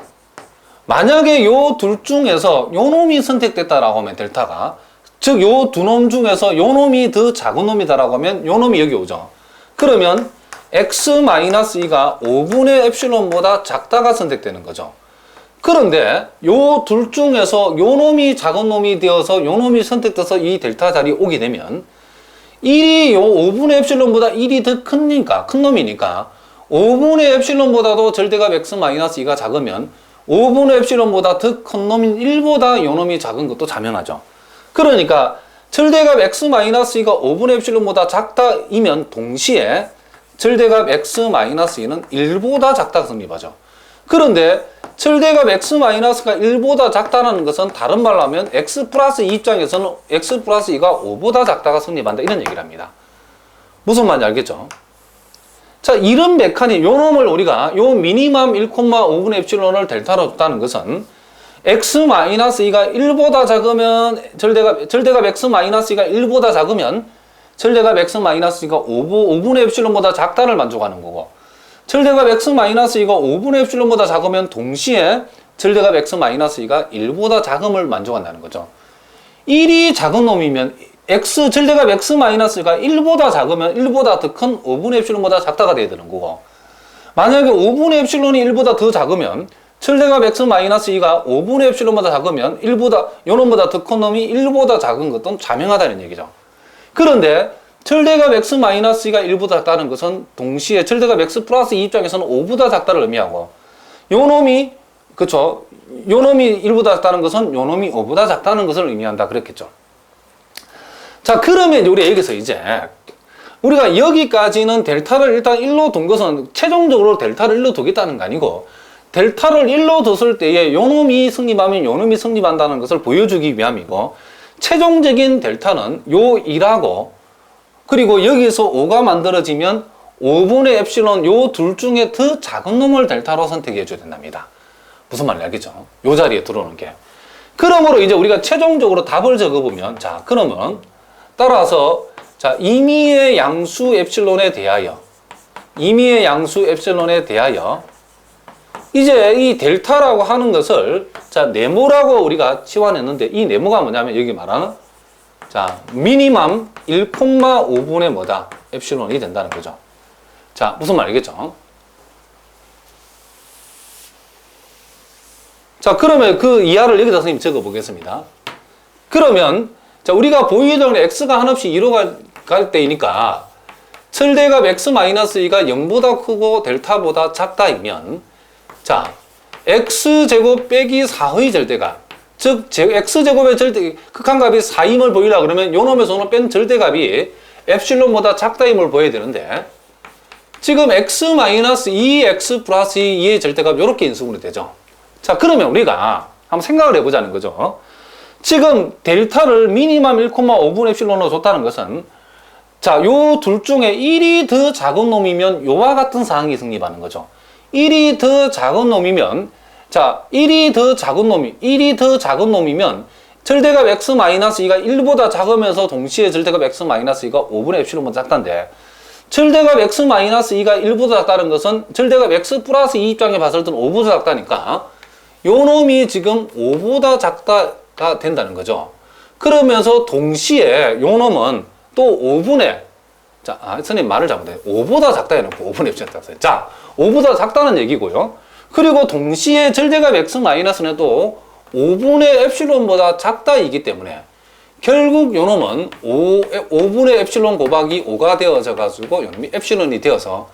만약에 요 둘 중에서 요 놈이 선택됐다라고 하면 델타가, 즉 요 두 놈 중에서 요 놈이 더 작은 놈이다라고 하면 요 놈이 여기 오죠. 그러면 x-2가 5분의 엡실론보다 작다가 선택되는 거죠. 그런데 요 둘 중에서 요 놈이 작은 놈이 되어서 요 놈이 선택돼서 이 델타 자리에 오게 되면 1이 요 5분의 엡실론보다 1이 더 큰 놈이니까 5분의 엡실론보다도 절대값 x-2가 작으면 5분의 엡실론보다 더 큰 놈인 1보다 요 놈이 작은 것도 자명하죠. 그러니까 절대값 x-가 5분의 엡실론보다 작다이면 동시에 절대값 x-2는 1보다 작다가 성립하죠. 그런데 절대값 x-가 1보다 작다는 것은 다른 말로 하면 x 플러스 2 입장에서는 x 플러스 2가 5보다 작다가 성립한다 이런 얘기를 합니다. 무슨 말인지 알겠죠? 자, 이런 메커니즘, 요 놈을 우리가 요 미니멈 1,5분의 엡실론을 델타로 뒀다는 것은 x-2가 1보다 작으면 절대값 x-2가 1보다 작으면 절대값 x-2가 5분의 엡실론보다 작다를 만족하는 거고, 절대값 x-2가 5분의 엡실론보다 작으면 동시에 절대값 x-2가 1보다 작음을 만족한다는 거죠. 1이 작은 놈이면 절대값 x-가 1보다 작으면 1보다 더 큰 5분의 엡실론보다 작다가 돼야 되는 거고, 만약에 5분의 엡실론이 1보다 더 작으면 절대값 x-2가 5분의 엡실론보다 작으면 요 놈보다 더 큰 놈이 1보다 작은 것도 자명하다는 얘기죠. 그런데 절대값 x-가 1보다 작다는 것은 동시에 절대값 x 플러스 2 입장에서는 5보다 작다를 의미하고, 요 놈이, 그쵸, 요 놈이 1보다 작다는 것은 요 놈이 5보다 작다는 것을 의미한다 그랬겠죠. 자, 그러면 우리 여기서 이제 우리가 여기까지는 델타를 일단 1로 둔 것은 최종적으로 델타를 1로 두겠다는 거 아니고, 델타를 1로 뒀을 때에 요 놈이 승립하면 요 놈이 승립한다는 것을 보여주기 위함이고, 최종적인 델타는 요 1하고 그리고 여기서 5가 만들어지면 5분의 엡실론 요 둘 중에 더 작은 놈을 델타로 선택해 줘야 된답니다. 무슨 말인지 알겠죠? 요 자리에 들어오는 게. 그러므로 이제 우리가 최종적으로 답을 적어보면, 자, 그러면 따라서 자, 임의의 양수 엡실론에 대하여 이제 이 델타라고 하는 것을 자, 네모라고 우리가 치환했는데 이 네모가 뭐냐면 여기 말하는 자, 미니멈 1,5분의 뭐다? 엡실론이 된다는 거죠. 자, 무슨 말이겠죠? 자, 그러면 그 이하를 여기다 선생님 적어 보겠습니다. 그러면 자, 우리가 보이던 x가 한없이 2로 갈 때이니까 절대값 x-2가 0보다 크고 델타보다 작다이면 자, x제곱 빼기 4의 절대값 즉 x제곱의 극한값이 4임을 보이려고 그러면 요 놈에서는 뺀 절대값이 엡실론보다 작다임을 보여야 되는데 지금 x-2x 플러스 2의 절대값 이렇게 인수분해 되죠. 자, 그러면 우리가 한번 생각을 해보자는 거죠. 지금 델타를 미니멈 1,5분 엡실론으로 줬다는 것은 자, 요 둘 중에 1이 더 작은 놈이면 요와 같은 상황이 성립하는 거죠. 1이 더 작은 놈이면 자, 1이 더 작은 놈이면 절대값 x-2가 1보다 작으면서 동시에 절대값 x-2가 5분의 엡실론보다 작다인데 절대값 x-2가 1보다 작다는 것은 절대값 x 플러스 2 입장에 봤을 때는 5보다 작다니까 요 놈이 지금 5보다 작다가 된다는 거죠. 그러면서 동시에 요 놈은 또 5분의 자, 선생님 말을 잘못해요. 5보다 작다 해놓고 5분의 엡실론 작다. 자, 5보다 작다는 얘기고요. 그리고 동시에 절대값 x-는 또 5분의 엡실론보다 작다이기 때문에 결국 요 놈은 5분의 엡실론 곱하기 5가 되어져 가지고 요 놈이 엡실론이 되어서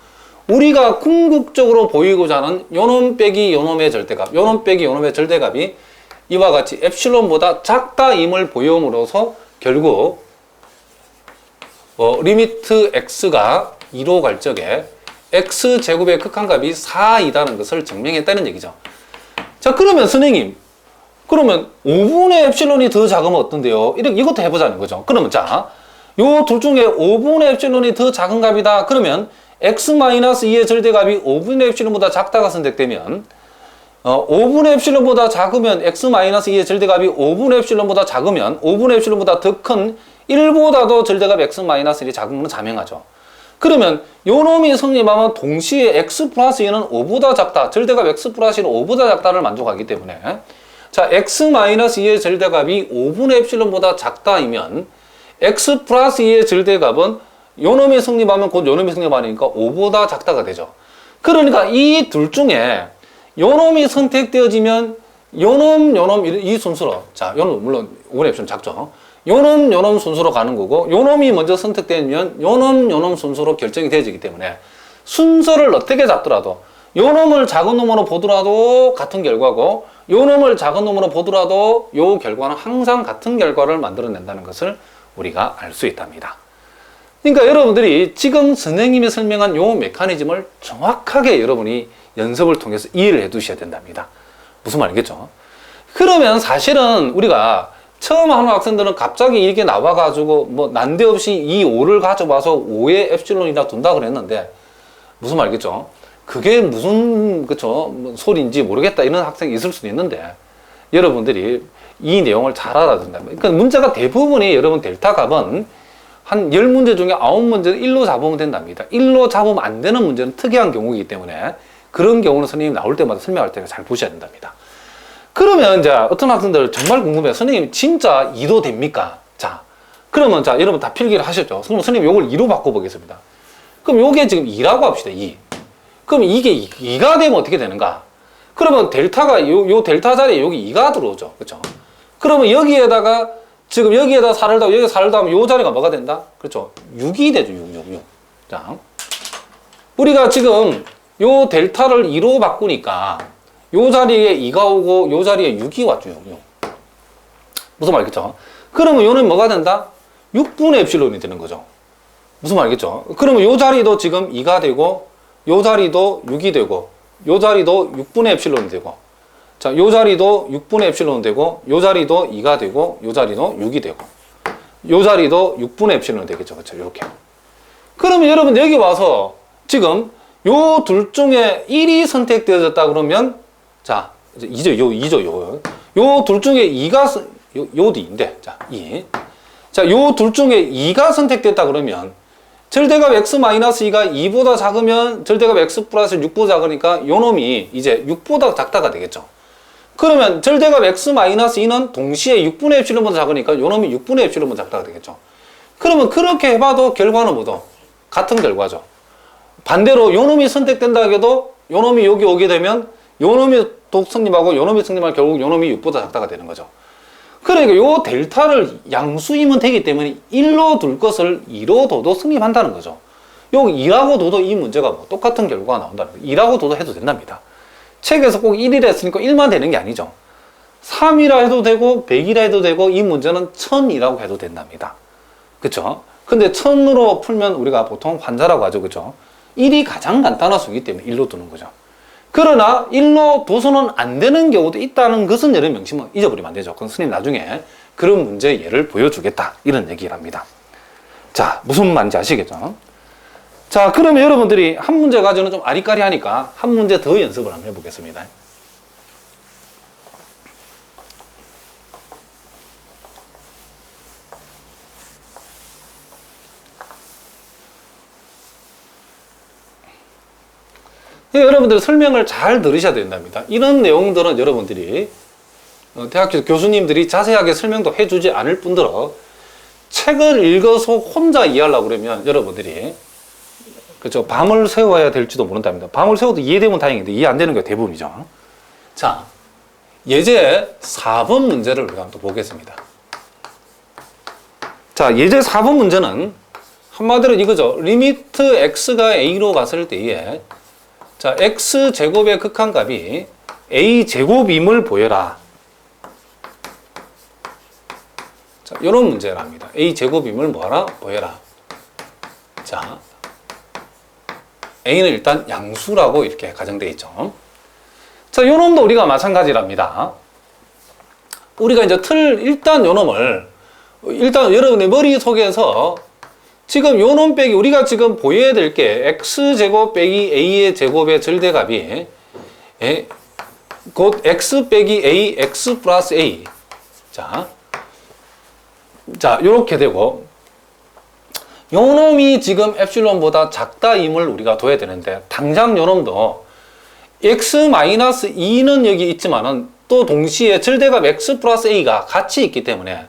우리가 궁극적으로 보이고자 하는 요 놈 빼기 요 놈의 절대값, 요 놈 빼기 요 놈의 절대값이 이와 같이 엡실론보다 작다임을 보임으로써 결국 리미트 x가 2로 갈 적에 x제곱의 극한값이 4이다는 것을 증명했다는 얘기죠. 자, 그러면 선생님 그러면 5분의 엡실론이 더 작으면 어떤데요? 이것도 해보자는 거죠. 그러면 자, 요 둘 중에 5분의 엡실론이 더 작은 값이다. 그러면 x-2의 절대값이 5분의 엡실론보다 작다가 선택되면 5분의 엡실론보다 작으면 x-2의 절대값이 5분의 엡실론보다 작으면 5분의 엡실론보다 더 큰 1보다도 절대값 x-1이 작은 건 자명하죠. 그러면 요 놈이 성립하면 동시에 x 플러스 2는 5보다 작다. 절대값 x 플러스 2는 5보다 작다를 만족하기 때문에 자, x-2의 절대값이 5분의 엡실론보다 작다이면 x 플러스 2의 절대값은 요 놈이 성립하면 곧 요 놈이 성립하니까 5보다 작다가 되죠. 그러니까 이 둘 중에 요 놈이 선택되어지면 요 놈 이 순서로 자, 요 놈 물론 5분의 엡실론 작죠. 요 놈 순서로 가는 거고 요 놈이 먼저 선택되면 요 놈 순서로 결정이 되어지기 때문에 순서를 어떻게 잡더라도 요 놈을 작은 놈으로 보더라도 같은 결과고 요 놈을 작은 놈으로 보더라도 요 결과는 항상 같은 결과를 만들어낸다는 것을 우리가 알 수 있답니다. 그러니까 여러분들이 지금 선생님이 설명한 요 메커니즘을 정확하게 여러분이 연습을 통해서 이해를 해 두셔야 된답니다. 무슨 말이겠죠? 그러면 사실은 우리가 처음 하는 학생들은 갑자기 이렇게 나와가지고 뭐 난데없이 이 5를 가져와서 5의 엡실론이라 둔다 그랬는데 무슨 말이겠죠? 그게 무슨 그쵸 소리인지 모르겠다 이런 학생이 있을 수도 있는데 여러분들이 이 내용을 잘 알아듣는다. 그러니까 문제가 대부분이 여러분 델타 값은 한 10문제 중에 9문제는 1로 잡으면 된답니다. 1로 잡으면 안 되는 문제는 특이한 경우이기 때문에 그런 경우는 선생님이 나올 때마다 설명할 때는 잘 보셔야 된답니다. 그러면 이제 어떤 학생들 정말 궁금해요. 선생님 진짜 2도 됩니까? 자, 그러면 자 여러분 다 필기를 하셨죠? 그럼 선생님 요걸 2로 바꿔보겠습니다. 그럼 요게 지금 2라고 합시다. 2. 그럼 이게 2가 되면 어떻게 되는가? 그러면 델타가 요 델타 자리에 여기 2가 들어오죠. 그렇죠? 그러면 여기에다가 지금 여기에다 4를 더하고 여기 4를 더하면 요 자리가 뭐가 된다? 그렇죠? 6이 되죠. 6. 자, 우리가 지금 요 델타를 2로 바꾸니까 요 자리에 2가 오고 요 자리에 6이 왔죠. 6. 무슨 말이겠죠? 그러면 요는 뭐가 된다? 6분의 엡실론이 되는 거죠. 무슨 말이겠죠? 그러면 요 자리도 지금 2가 되고 요 자리도 6이 되고 요 자리도 6분의 엡실론이 되고 자, 요 자리도 6분의 엡실론 되고 요 자리도 2가 되고 요 자리도 6이 되고 요 자리도 6분의 엡실론 되겠죠. 그렇죠? 이렇게. 그러면 여러분 여기 와서 지금 요 둘 중에 1이 선택되어졌다 그러면 자, 이제 2죠. 요 둘 중에 2가 요 D인데 자, 2. 자, 요 둘 중에 2가 선택됐다 그러면 절대값 x-2가 2보다 작으면 절대값 x 플러스 6보다 작으니까 요 놈이 이제 6보다 작다가 되겠죠. 그러면 절대값 x-2는 동시에 6분의 epsilon보다 작으니까 요 놈이 6분의 epsilon보다 작다가 되겠죠. 그러면 그렇게 해봐도 결과는 뭐도 같은 결과죠. 반대로 요 놈이 선택된다 해도 요 놈이 여기 오게 되면 요 놈이 또 승립하고 요 놈이 승립하면 결국 요 놈이 6보다 작다가 되는 거죠. 그러니까 요 델타를 양수이면 되기 때문에 1로 둘 것을 2로 둬도 승립한다는 거죠. 요 2라고 둬도 이 문제가 뭐 똑같은 결과가 나온다는 거예요. 2라고 둬도 해도 된답니다. 책에서 꼭 1이라 했으니까 1만 되는 게 아니죠. 3이라 해도 되고 100이라 해도 되고 이 문제는 1000이라고 해도 된답니다. 그쵸? 근데 1000으로 풀면 우리가 보통 환자라고 하죠. 그쵸? 1이 가장 간단한 수이기 때문에 1로 두는 거죠. 그러나 1로 둬서는 안 되는 경우도 있다는 것은 여러분 명심은 잊어버리면 안 되죠. 그건 스님 나중에 그런 문제 예를 보여주겠다. 이런 얘기를 합니다. 자, 무슨 말인지 아시겠죠? 자, 그러면 여러분들이 한 문제 가지고는 좀 아리까리하니까 한 문제 더 연습을 한번 해보겠습니다. 여러분들 설명을 잘 들으셔야 된답니다. 이런 내용들은 여러분들이 대학교 교수님들이 자세하게 설명도 해주지 않을 뿐더러 책을 읽어서 혼자 이해하려고 그러면 여러분들이 그렇죠, 밤을 새워야 될지도 모른답니다. 밤을 새워도 이해되면 다행인데 이해 안 되는 게 대부분이죠. 자, 예제 4번 문제를 우리가 한번 보겠습니다. 자, 예제 4번 문제는 한마디로 이거죠. 리미트 x가 a로 갔을 때에 자, x제곱의 극한값이 a제곱임을 보여라. 자, 이런 문제랍니다. a제곱임을 뭐하라? 보여라. 자, a는 일단 양수라고 이렇게 가정되어 있죠. 자, 요 놈도 우리가 마찬가지랍니다. 우리가 이제 일단 요 놈을, 일단 여러분의 머릿속에서 지금 요 놈 빼기 우리가 지금 보여야 될 게 x제곱 빼기 a의 제곱의 절대값이 곧 x 빼기 a, x 플러스 a. 자, 요렇게 되고 요 놈이 지금 엡실론보다 작다임을 우리가 둬야 되는데 당장 요 놈도 x-2는 여기 있지만은 또 동시에 절대값 x 플러스 a가 같이 있기 때문에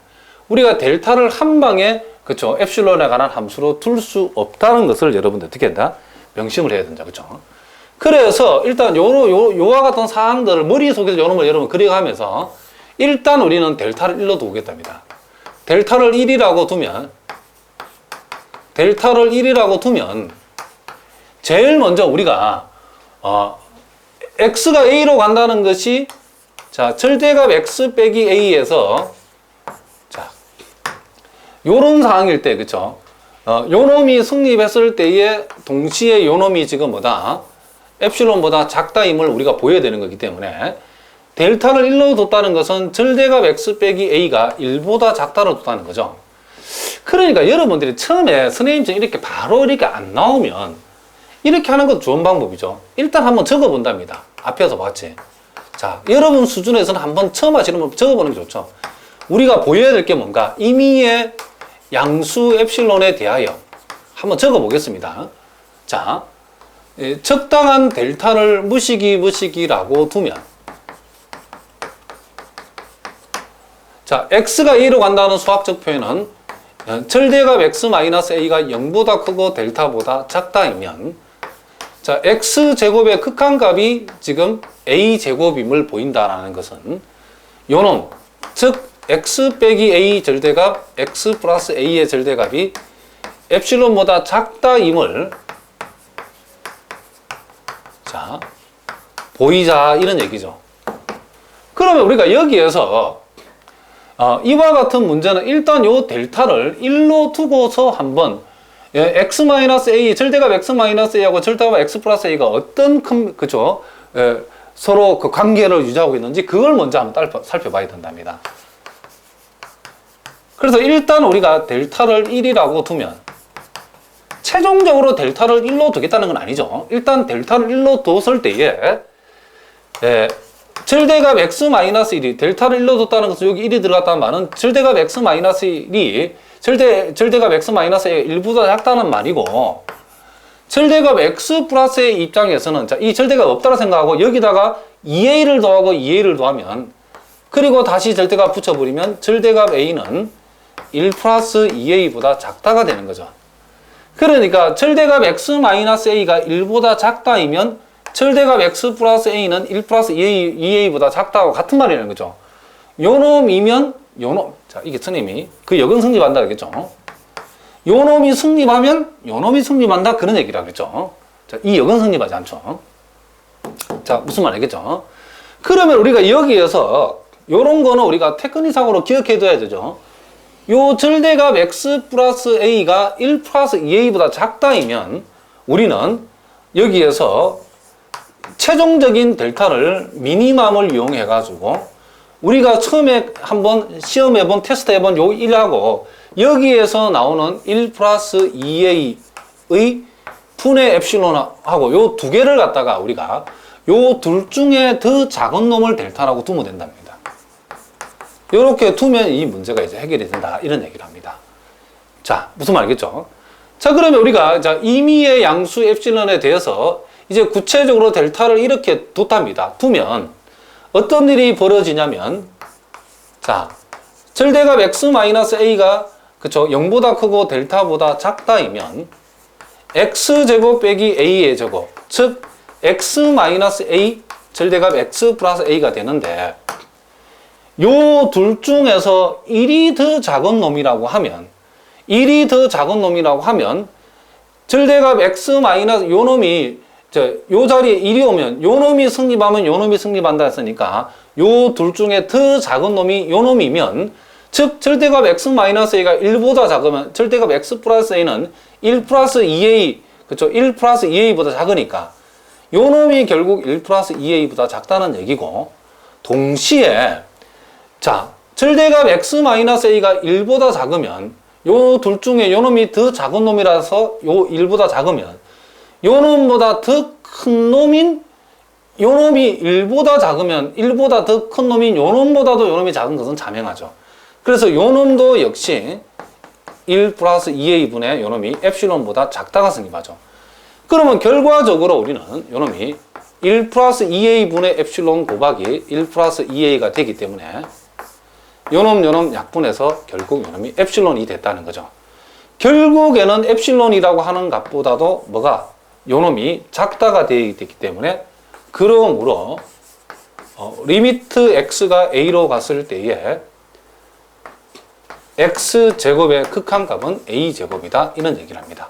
우리가 델타를 한 방에 그쵸, 엡실론에 관한 함수로 둘 수 없다는 것을 여러분들 어떻게 한다? 명심을 해야 된다. 그쵸? 그래서 일단 요와 같은 사항들을 머릿속에서 요 놈을 여러분 그려가면서 일단 우리는 델타를 1로 두겠답니다. 델타를 1이라고 두면 제일 먼저 우리가 x가 a로 간다는 것이 자, 절대값 x 빼기 a에서 자, 요런 상황일 때 그쵸? 요 놈이 성립했을 때에 동시에 요 놈이 지금 뭐다? 엡실론보다 작다임을 우리가 보여야 되는 거기 때문에 델타를 1로 뒀다는 것은 절대값 x 빼기 a가 1보다 작다로 뒀다는 거죠. 그러니까 여러분들이 처음에 선생님처럼 이렇게 바로 이렇게 안 나오면 이렇게 하는 것도 좋은 방법이죠. 일단 한번 적어 본답니다. 앞에서 봤지. 자, 여러분 수준에서는 한번 처음 하시는 분 적어보는 게 좋죠. 우리가 보여야 될 게 뭔가 임의의 양수 엡실론에 대하여 한번 적어 보겠습니다. 자, 적당한 델타를 무시기라고 두면 자, x가 a로 간다는 수학적 표현은 절대값 x-a가 0보다 크고 델타보다 작다이면 자, x제곱의 극한값이 지금 a제곱임을 보인다라는 것은 요놈, 즉 x 빼기 a 절대값 x 플러스 a의 절대값이 엡실론보다 작다임을 자, 보이자 이런 얘기죠. 그러면 우리가 여기에서 이와 같은 문제는 일단 요 델타를 1로 두고서 한번 x-a, 절대값 x-a하고 절대값 x 플러스 a가 어떤 그죠? 서로 그 관계를 유지하고 있는지 그걸 먼저 한번 살펴봐야 된답니다. 그래서 일단 우리가 델타를 1이라고 두면 최종적으로 델타를 1로 두겠다는 건 아니죠. 일단 델타를 1로 뒀을 때에 절대값 x-1이 델타를 1로 뒀다는 것은 여기 1이 들어갔다는 말은 절대값 x-1이 절대값 x-a가 1보다 작다는 말이고, 절대값 x 플러스의 입장에서는, 자, 이 절대값 없다고 생각하고 여기다가 2a를 더하고 2a를 더하면, 그리고 다시 절대값 붙여버리면 절대값 a는 1 플러스 2a보다 작다가 되는 거죠. 그러니까 절대값 x-a가 1보다 작다이면 절대값 x 플러스 a는 1 플러스 2a보다 작다고 같은 말이라는 거죠. 요놈이면 요놈, 자, 이게 선생님이 그 역은 성립한다 그랬죠. 요놈이 성립하면 요놈이 성립한다 그런 얘기라 그랬죠. 자, 이 역은 성립하지 않죠. 자, 무슨 말 알겠죠? 그러면 우리가 여기에서 요런 거는 우리가 테크닉상으로 기억해 둬야 되죠. 요 절대값 x 플러스 a가 1 플러스 2a보다 작다이면 우리는 여기에서 최종적인 델타를 미니멈을 이용해 가지고 우리가 처음에 한번 시험해본 테스트해본 요 1하고 여기에서 나오는 1 플러스 2a의 분의 엡실론하고 요 두 개를 갖다가 우리가 요 둘 중에 더 작은 놈을 델타라고 두면 된답니다. 이렇게 두면 이 문제가 이제 해결이 된다 이런 얘기를 합니다. 자, 무슨 말이겠죠? 자, 그러면 우리가 자 임의의 양수 엡실론에 대해서 이제 구체적으로 델타를 이렇게 뒀답니다. 두면 어떤 일이 벌어지냐면, 자, 절대값 x-a가 그쵸 0보다 크고 델타보다 작다이면 x제곱 빼기 a의 제곱, 즉 x-a 절대값 x 플러스 a가 되는데, 요 둘 중에서 1이 더 작은 놈이라고 하면, 1이 더 작은 놈이라고 하면 절대값 x 마이너스 요 놈이 요 자리에 1이 오면 요 놈이 성립하면 요 놈이 성립한다 했으니까 요 둘 중에 더 작은 놈이 요 놈이면, 즉 절대값 x-a가 1보다 작으면 절대값 x 플러스 a는 1 플러스 2a, 그쵸? 1 플러스 2a보다 작으니까 요 놈이 결국 1 플러스 2a보다 작다는 얘기고, 동시에 자, 절대값 x-a가 1보다 작으면 요 둘 중에 요 놈이 더 작은 놈이라서 요 1보다 작으면 요 놈보다 더 큰 놈인 요 놈이 1보다 작으면 1보다 더 큰 놈인 요 놈보다도 요 놈이 작은 것은 자명하죠. 그래서 요 놈도 역시 1 플러스 2a분의 요 놈이 엡실론보다 작다가 성립하죠. 그러면 결과적으로 우리는 요 놈이 1 플러스 2a분의 엡실론 곱하기 1 플러스 2a가 되기 때문에 요놈 약분해서 결국 요놈이 엡실론이 됐다는 거죠. 결국에는 엡실론이라고 하는 값보다도 뭐가 요놈이 작다가 되기 때문에, 그러므로 리미트 x가 a로 갔을 때에 x제곱의 극한값은 a제곱이다 이런 얘기를 합니다.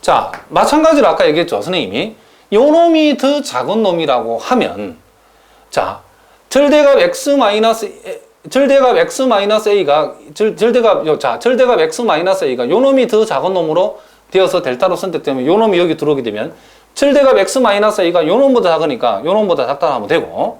자, 마찬가지로 아까 얘기했죠. 선생님이 요놈이 더 작은 놈이라고 하면, 자, 절대값 x-a가 절대값 x-a가 요놈이 더 작은 놈으로 되어서 델타로 선택되면 요놈이 여기 들어오게 되면 절대값 x-a가 요놈보다 작으니까 요놈보다 작다 하면 되고,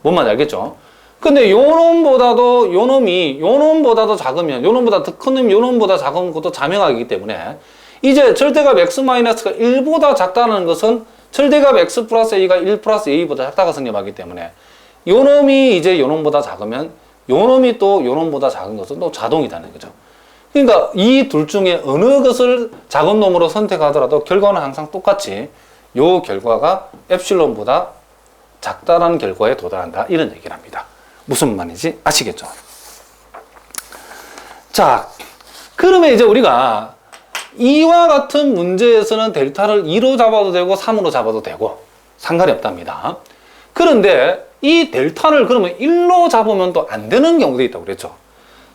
뭔 말인지 알겠죠? 근데 요놈보다도 요놈보다도 작으면 요놈보다 더 큰 놈이 요놈보다 작은 것도 자명하기 때문에 이제 절대값 x-가 1보다 작다는 것은 절대값 x 플러스 a가 1 플러스 a보다 작다가 성립하기 때문에 요놈이 이제 요놈보다 작으면 요놈이 또 요놈보다 작은 것은 또 자동이라는 거죠. 그러니까 이 둘 중에 어느 것을 작은 놈으로 선택하더라도 결과는 항상 똑같이 요 결과가 엡실론보다 작다라는 결과에 도달한다 이런 얘기를 합니다. 무슨 말인지 아시겠죠? 자, 그러면 이제 우리가 이와 같은 문제에서는 델타를 2로 잡아도 되고 3으로 잡아도 되고 상관이 없답니다. 그런데 이 델타를 그러면 1로 잡으면 또 안 되는 경우도 있다고 그랬죠.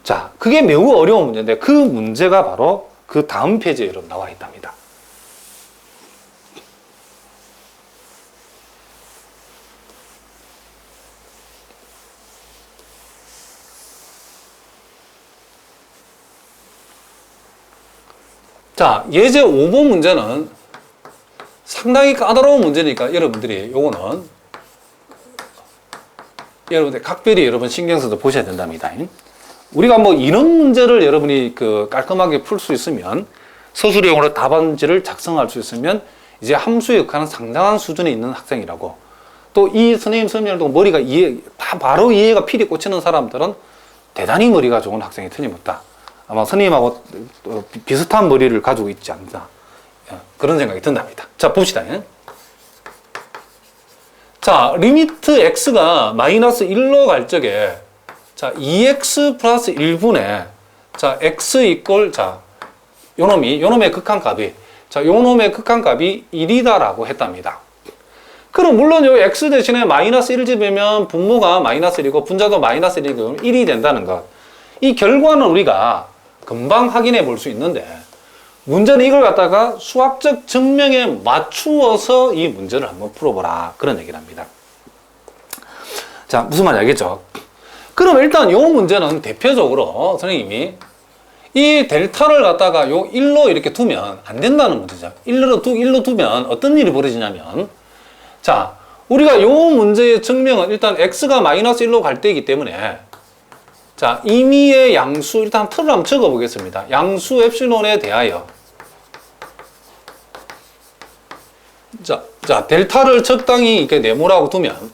자, 그게 매우 어려운 문제인데 그 문제가 바로 그 다음 페이지에 여러분 나와 있답니다. 자, 예제 5번 문제는 상당히 까다로운 문제니까 여러분들이 요거는 여러분들 각별히 여러분 신경 써서 보셔야 된답니다. 우리가 뭐 이런 문제를 여러분이 깔끔하게 풀 수 있으면, 서술형으로 답안지를 작성할 수 있으면 이제 함수에 역하는 상당한 수준에 있는 학생이라고, 또 이 선생님 설명을 머리가 바로 이해가 필이 꽂히는 사람들은 대단히 머리가 좋은 학생이 틀림없다 아마 선생님하고 비슷한 머리를 가지고 있지 않나 그런 생각이 든답니다. 자, 봅시다. 자, 리미트 x가 마이너스 1로 갈 적에 자, 2x 플러스 1분의 자, x 이꼴 자, 요놈의 극한값이 자, 요놈의 극한값이 1이다라고 했답니다. 그럼 물론 요 x 대신에 마이너스 1을 집으면 분모가 마이너스 1이고 분자도 마이너스 1이고 1이 된다는 것. 이 결과는 우리가 금방 확인해 볼 수 있는데 문제는 이걸 갖다가 수학적 증명에 맞추어서 이 문제를 한번 풀어보라 그런 얘기를 합니다. 자, 무슨 말인지 알겠죠? 그럼 일단 요 문제는 대표적으로 선생님이 이 델타를 갖다가 요 1로 이렇게 두면 안 된다는 문제죠. 1로 두면 어떤 일이 벌어지냐면 자, 우리가 요 문제의 증명은 일단 x가 마이너스 1로 갈 때이기 때문에 자, 임의의 양수 일단 틀을 한번 적어 보겠습니다. 양수 엡실론에 대하여 자, 델타를 적당히 이렇게 네모라고 두면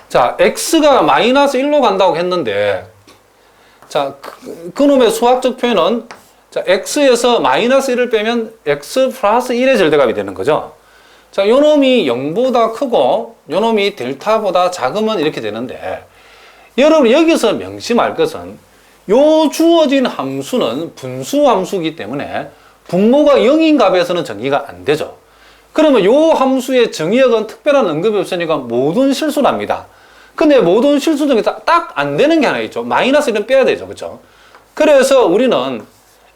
자, x가 마이너스 1로 간다고 했는데 자, 그놈의 수학적 표현은 자, x에서 마이너스 1을 빼면 x 플러스 1의 절대값이 되는 거죠. 자, 요놈이 0보다 크고 요놈이 델타보다 작으면 이렇게 되는데 여러분 여기서 명심할 것은 요 주어진 함수는 분수 함수이기 때문에 분모가 0인 값에서는 정의가 안 되죠. 그러면 요 함수의 정의역은 특별한 언급이 없으니까 모든 실수랍니다. 근데 모든 실수 중에서 딱 안 되는 게 하나 있죠. 마이너스 1은 빼야 되죠. 그렇죠? 그래서 우리는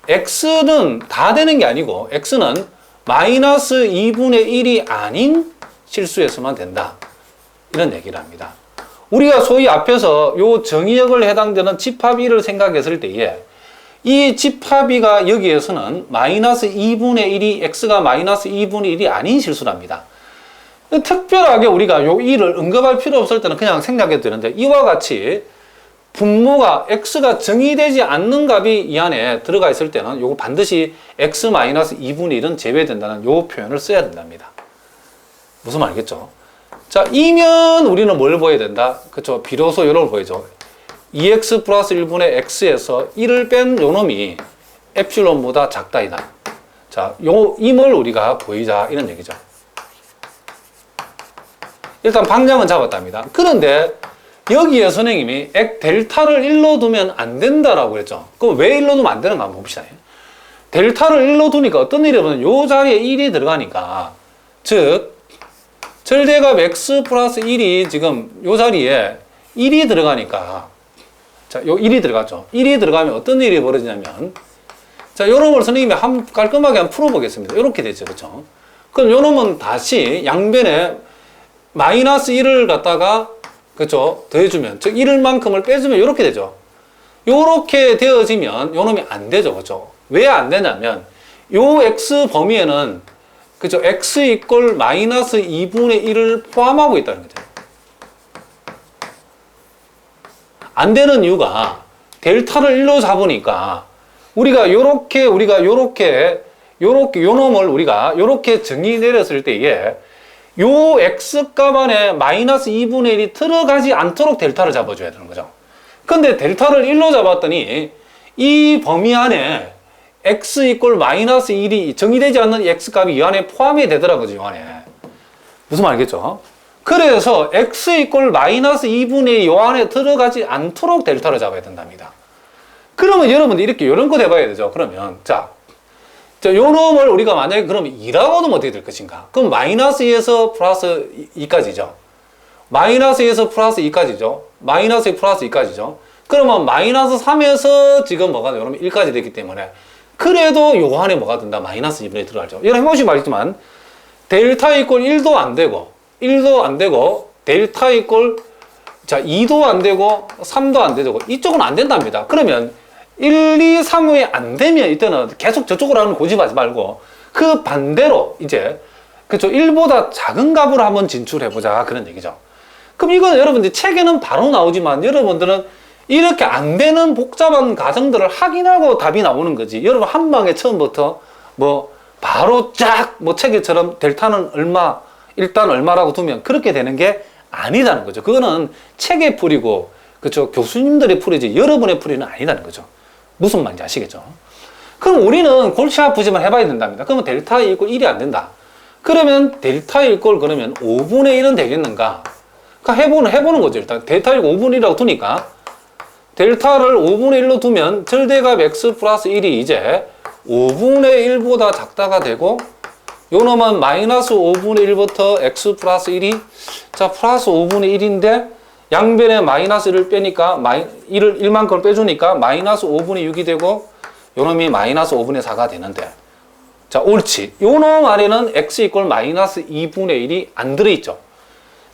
x는 다 되는 게 아니고 x는 마이너스 2분의 1이 아닌 실수에서만 된다. 이런 얘기를 합니다. 우리가 소위 앞에서 요 정의역을 해당되는 집합이를 생각했을 때에 이 집합이가 여기에서는 마이너스 2분의 1이 x가 마이너스 2분의 1이 아닌 실수랍니다. 특별하게 우리가 요 1을 언급할 필요 없을 때는 그냥 생략해도 되는데 이와 같이 분모가 x가 정의되지 않는 값이 이 안에 들어가 있을 때는 요거 반드시 x 마이너스 2분의 1은 제외된다는 요 표현을 써야 된답니다. 무슨 말이겠죠? 자, 이면 우리는 뭘 보여야 된다? 그쵸? 비로소 요걸 보여줘. 2x 플러스 1분의 x에서 1을 뺀 요놈이 엡실론보다 작다이다. 자, 요 임을 우리가 보이자 이런 얘기죠. 일단 방향은 잡았답니다. 그런데 여기에 선생님이 델타를 1로 두면 안 된다라고 그랬죠. 그럼 왜 1로 두면 안 되는가 한번 봅시다. 델타를 1로 두니까 어떤 일이 벌어지냐면 요 자리에 1이 들어가니까 즉 절대값 x 플러스 1이 지금 요 자리에 1이 들어가니까 자, 요 1이 들어갔죠. 1이 들어가면 어떤 일이 벌어지냐면 자, 요놈을 선생님이 깔끔하게 한번 풀어보겠습니다. 이렇게 되죠. 그렇죠? 그럼 요놈은 다시 양변에 마이너스 1을 갖다가 그렇죠? 더해주면 즉 1만큼을 빼주면 이렇게 되죠. 요렇게 되어지면 요놈이 안 되죠. 그렇죠? 왜 안 되냐면 요 x 범위에는 그죠? x 이꼴 마이너스 2분의 1을 포함하고 있다는 거죠. 안 되는 이유가 델타를 1로 잡으니까 우리가 요렇게 요 놈을 우리가 요렇게 정의 내렸을 때에 요 x 값 안에 마이너스 2분의 1이 들어가지 않도록 델타를 잡아줘야 되는 거죠. 근데 델타를 1로 잡았더니 이 범위 안에 x 이꼴 마이너스 1이 정의되지 않는 이 x 값이 이 안에 포함이 되더라고요. 이 안에. 무슨 말이겠죠? 그래서 x 이꼴 마이너스 2분의 2이 안에 들어가지 않도록 델타를 잡아야 된답니다. 그러면 여러분들 이렇게 이런 거 해봐야 되죠. 그러면 자, 요 놈을 우리가 만약에 그러면 2라고 하면 어떻게 될 것인가? 그럼 마이너스 2에서 플러스 2까지죠. 마이너스 2에서 플러스 2까지죠. 마이너스 2 플러스 2까지죠. 그러면 마이너스 3에서 지금 뭐가 돼요? 그러면 1까지 되기 때문에 그래도 요 안에 뭐가 된다? 마이너스 2분의 1 들어가죠. 여러분 해보시면 알겠지만 델타 이꼴 1도 안 되고 1도 안 되고 델타 이꼴 자 2도 안 되고 3도 안 되고 이쪽은 안 된답니다. 그러면 1, 2, 3이 안 되면 이때는 계속 저쪽으로 하는 고집하지 말고 그 반대로 이제 그쵸 1보다 작은 값으로 한번 진출해보자 그런 얘기죠. 그럼 이건 여러분들 책에는 바로 나오지만 여러분들은 이렇게 안 되는 복잡한 가정들을 확인하고 답이 나오는 거지. 여러분 한 방에 처음부터 뭐 바로 쫙 뭐 책에처럼 델타는 얼마 일단 얼마라고 두면 그렇게 되는 게 아니다는 거죠. 그거는 책에 뿌리고 그렇죠? 교수님들의 풀이지 여러분의 풀이는 아니다는 거죠. 무슨 말인지 아시겠죠? 그럼 우리는 골치 아프지만 해봐야 된답니다. 그러면 델타 1이 안 된다. 그러면 델타 1 그러면 5분의 1은 되겠는가? 그러니까 해보는 거죠. 일단 델타 1 5분의 1이라고 두니까 델타를 5분의 1로 두면 절대값 x 플러스 1이 이제 5분의 1보다 작다가 되고 요 놈은 마이너스 5분의 1부터 x 플러스 1이 자 플러스 5분의 1인데 양변에 마이너스 1을 빼니까 1만큼을 빼주니까 마이너스 5분의 6이 되고 요 놈이 마이너스 5분의 4가 되는데 자 옳지. 요 놈 안에는 x 이꼴 마이너스 2분의 1이 안 들어있죠.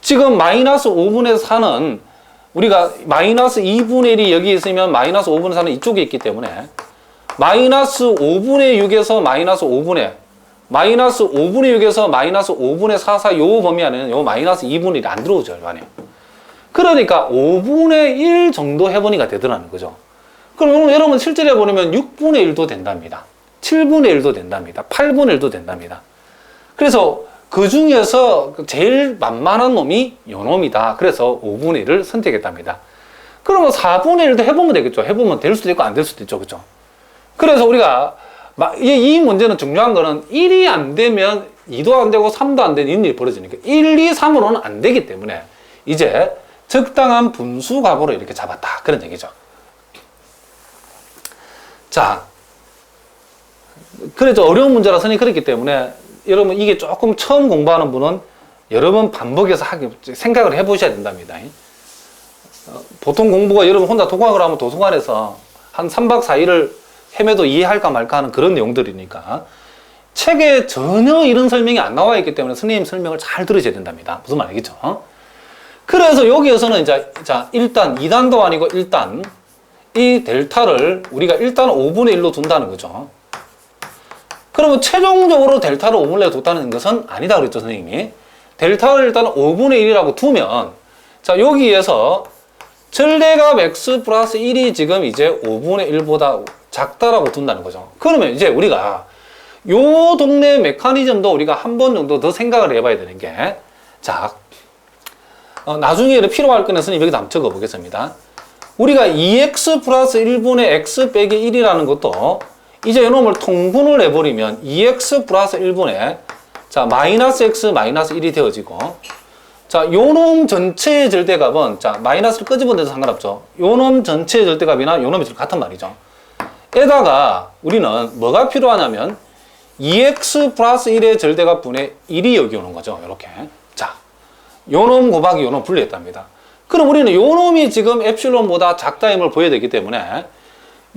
지금 마이너스 5분의 4는 우리가 마이너스 2분의 1이 여기 있으면 마이너스 5분의 4는 이쪽에 있기 때문에 마이너스 5분의 6에서 마이너스 5분의 마이너스 5분의 6에서 마이너스 5분의 4 사이 요 범위 안에는 요 마이너스 2분의 1이 안 들어오죠. 안에. 그러니까 5분의 1 정도 해보니까 되더라는 거죠. 그럼 여러분 실제로 해보면 6분의 1도 된답니다. 7분의 1도 된답니다. 8분의 1도 된답니다. 그래서 그 중에서 제일 만만한 놈이 요 놈이다. 그래서 5분의 1을 선택했답니다. 그러면 4분의 1도 해보면 되겠죠. 해보면 될 수도 있고 안 될 수도 있죠. 그죠? 그래서 우리가 이 문제는 중요한 거는 1이 안 되면 2도 안 되고 3도 안 되는 일이 벌어지니까 1, 2, 3으로는 안 되기 때문에 이제 적당한 분수 값으로 이렇게 잡았다. 그런 얘기죠. 자, 그래서 어려운 문제라 선생님이 그랬기 때문에 여러분 이게 조금 처음 공부하는 분은 여러 번 반복해서 생각을 해보셔야 된답니다. 보통 공부가 여러분 혼자 독학을 하면 도서관에서 한 3박 4일을 헤매도 이해할까 말까 하는 그런 내용들이니까 책에 전혀 이런 설명이 안 나와 있기 때문에 선생님 설명을 잘 들으셔야 된답니다. 무슨 말 알겠죠? 그래서 여기에서는 이제 자 일단 2단도 아니고 1단 이 델타를 우리가 일단 5분의 1로 둔다는 거죠. 그러면 최종적으로 델타를 5분의 1로 뒀다는 것은 아니다 그랬죠, 선생님이. 델타를 일단 5분의 1이라고 두면 자 여기에서 절대값 x 플러스 1이 지금 이제 5분의 1보다 작다라고 둔다는 거죠. 그러면 이제 우리가 요 동네 메커니즘도 우리가 한 번 정도 더 생각을 해봐야 되는 게 자, 나중에 필요할 거는 선생님 여기다 한번 적어 보겠습니다. 우리가 2x 플러스 1분의 x 빼기 1이라는 것도 이제 이놈을 통분을 해버리면 2x 플러스 1분의 자 마이너스 x 마이너스 1이 되어지고 자 요놈 전체의 절대값은 자 마이너스를 끄집어내도 상관없죠. 요놈 전체의 절대값이나 요놈이 같은 말이죠. 에다가 우리는 뭐가 필요하냐면 2x 플러스 1의 절대값 분의 1이 여기 오는 거죠. 이렇게 자 요놈 곱하기 요놈 분리했답니다. 그럼 우리는 요놈이 지금 엡실론보다 작다임을 보여야 되기 때문에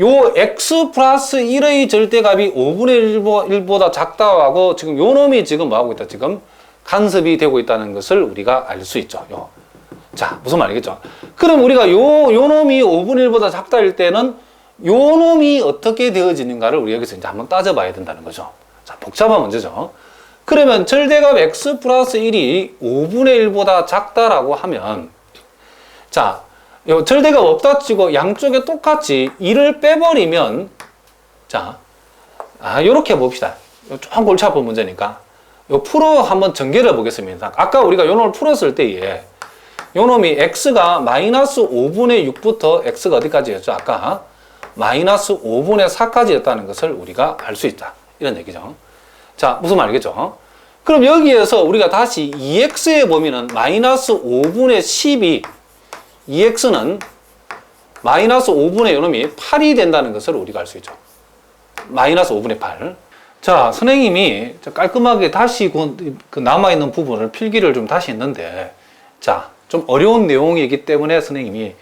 요 x 플러스 1의 절대값이 5분의 1보다 작다고 지금 요놈이 지금 뭐하고 있다? 지금 간섭이 되고 있다는 것을 우리가 알 수 있죠. 자, 무슨 말이겠죠? 그럼 우리가 요놈이 5분의 1보다 작다일 때는 요놈이 어떻게 되어지는가를 우리 여기서 이제 한번 따져봐야 된다는 거죠. 자, 복잡한 문제죠. 그러면 절대값 x 플러스 1이 5분의 1보다 작다라고 하면 자, 요 절대값 없다 치고 양쪽에 똑같이 1을 빼버리면 자, 요렇게 봅시다. 조금 골치 아픈 문제니까 요 풀어 한번 전개를 해보겠습니다. 아까 우리가 요 놈을 풀었을 때에 요 놈이 x가 마이너스 5분의 6부터 x가 어디까지였죠? 아까 마이너스 5분의 4까지였다는 것을 우리가 알 수 있다. 이런 얘기죠. 자, 무슨 말이겠죠? 그럼 여기에서 우리가 다시 2x의 범위는 마이너스 5분의 10이 2x는 마이너스 5분의 요놈이 8이 된다는 것을 우리가 알 수 있죠. 마이너스 5분의 8. 자, 선생님이 깔끔하게 다시 그 남아있는 부분을 필기를 좀 다시 했는데, 자, 좀 어려운 내용이기 때문에 선생님이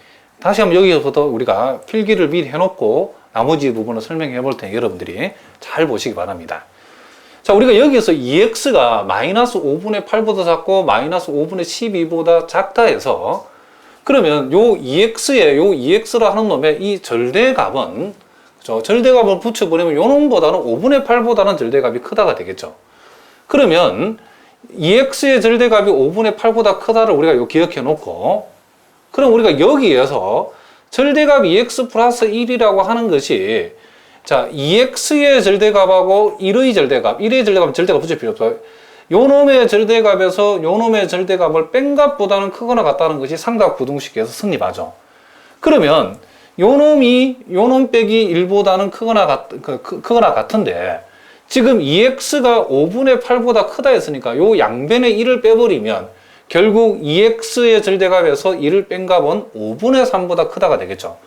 다시 한번 여기서부터 우리가 필기를 미리 해놓고 나머지 부분을 설명해 볼 테니 여러분들이 잘 보시기 바랍니다. 자, 우리가 여기서 2x가 마이너스 5분의 8보다 작고 마이너스 5분의 12보다 작다 해서 그러면 요 2x라 하는 놈의 이 절대값은 그렇죠? 절대값을 붙여버리면 요 놈보다는 5분의 8보다는 절대값이 크다가 되겠죠. 그러면 2x의 절대값이 5분의 8보다 크다를 우리가 요 기억해 놓고 그럼 우리가 여기에서 절대값 2x 플러스 1이라고 하는 것이 자 2x의 절대값하고 1의 절대값은 절대값 붙일 필요 없어요. 요 놈의 절대값에서 요 놈의 절대값을 뺀 값보다는 크거나 같다는 것이 삼각 부등식에서 성립하죠. 그러면 요놈 빼기 1보다는 크거나 같은데 지금 2x가 5분의 8보다 크다 했으니까 요 양변에 1을 빼버리면 결국 2x의 절대값에서 1을 뺀 값은 5분의 3보다 크다가 되겠죠.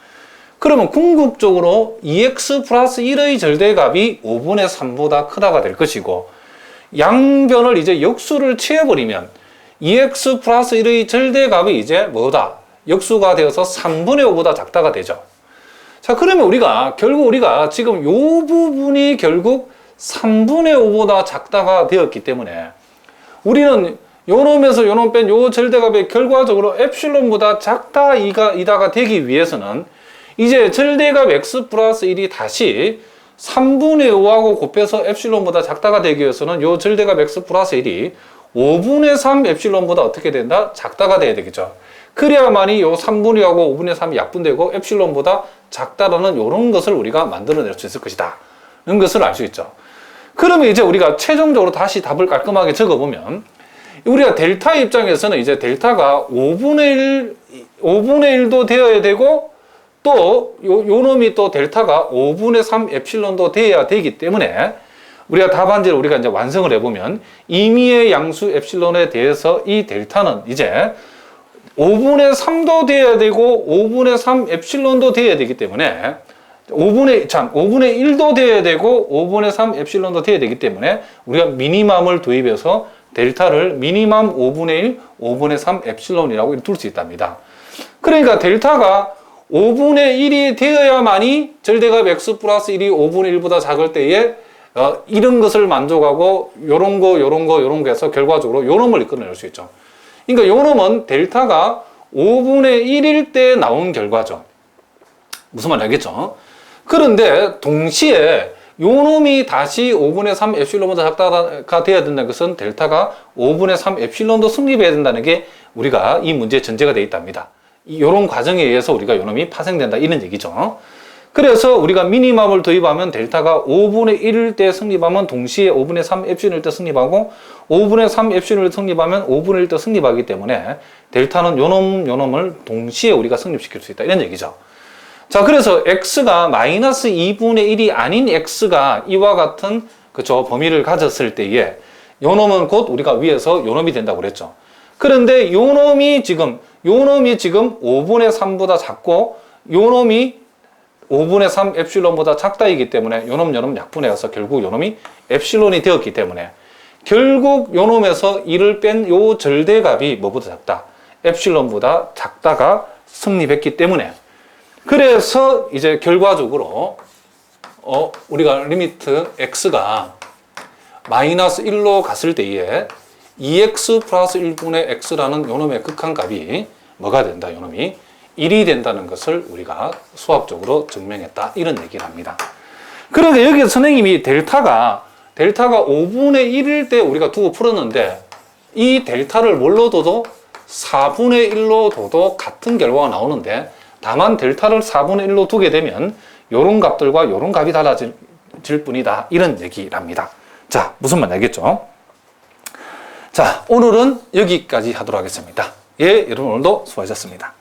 그러면 궁극적으로 2x 플러스 1의 절대값이 5분의 3보다 크다가 될 것이고 양변을 이제 역수를 취해버리면 2x 플러스 1의 절대값이 이제 뭐다? 역수가 되어서 3분의 5보다 작다가 되죠. 자, 그러면 결국 우리가 지금 요 부분이 결국 3분의 5보다 작다가 되었기 때문에 우리는 요놈에서 요놈 뺀 요 절대값이 결과적으로 엡실론보다 작다 이다가 되기 위해서는 이제 절대값 x 플러스 1이 다시 3분의 5하고 곱해서 엡실론보다 작다가 되기 위해서는 요 절대값 x 플러스 1이 5분의 3 엡실론보다 어떻게 된다? 작다가 돼야 되겠죠. 그래야만이 요 3분의 5하고 5분의 3이 약분되고 엡실론보다 작다라는 요런 것을 우리가 만들어낼 수 있을 것이다. 이런 것을 알 수 있죠. 그러면 이제 우리가 최종적으로 다시 답을 깔끔하게 적어보면 우리가 델타 입장에서는 이제 델타가 5분의 1도 되어야 되고 또 요 놈이 또 델타가 5분의 3 엡실론도 돼야 되기 때문에 우리가 답안지를 우리가 이제 완성을 해보면 임의의 양수 엡실론에 대해서 이 델타는 이제 5분의 3도 돼야 되고 5분의 3 엡실론도 돼야 되기 때문에 5분의 1도 돼야 되고 5분의 3 엡실론도 돼야 되기 때문에 우리가 미니멈을 도입해서 델타를 미니멈 5분의 1, 5분의 3 엡실론이라고 둘 수 있답니다. 그러니까 델타가 5분의 1이 되어야만이 절대값 x 플러스 1이 5분의 1보다 작을 때에 이런 것을 만족하고 요런 거 해서 결과적으로 요 놈을 이끌어낼 수 있죠. 그러니까 요 놈은 델타가 5분의 1일 때 나온 결과죠. 무슨 말인지 알겠죠? 그런데 동시에 요 놈이 다시 5분의 3 엡실론보다 작다가 돼야 된다는 것은 델타가 5분의 3 엡실론도 성립해야 된다는 게 우리가 이 문제의 전제가 되어 있답니다. 이런 과정에 의해서 우리가 요 놈이 파생된다 이런 얘기죠. 그래서 우리가 미니멈을 도입하면 델타가 5분의 1일 때 성립하면 동시에 5분의 3 엡실론일 때 성립하고 5분의 3 엡실론을 성립하면 5분의 1일 때 성립하기 때문에 델타는 요 놈을 동시에 우리가 성립시킬 수 있다 이런 얘기죠. 자, 그래서 x가 마이너스 2분의 1이 아닌 x가 이와 같은 범위를 가졌을 때에 요 놈은 곧 우리가 위에서 요 놈이 된다고 그랬죠. 그런데 요 놈이 지금 5분의 3보다 작고 요 놈이 5분의 3 엡실론보다 작다이기 때문에 요 놈 약분해서 결국 요 놈이 엡실론이 되었기 때문에 결국 요 놈에서 1을 뺀 요 절대값이 뭐보다 작다? 엡실론보다 작다가 성립했기 때문에 그래서 이제 결과적으로 우리가 리미트 x가 마이너스 1로 갔을 때에 2x 플러스 1분의 x라는 요놈의 극한값이 뭐가 된다? 요놈이 1이 된다는 것을 우리가 수학적으로 증명했다. 이런 얘기를 합니다. 그러니까 여기서 선생님이 델타가 5분의 1일 때 우리가 두고 풀었는데 이 델타를 뭘로 둬도 4분의 1로 둬도 같은 결과가 나오는데 다만 델타를 4분의 1로 두게 되면 요런 값들과 요런 값이 달라질 뿐이다. 이런 얘기랍니다. 자, 무슨 말인지 알겠죠? 자, 오늘은 여기까지 하도록 하겠습니다. 예, 여러분 오늘도 수고하셨습니다.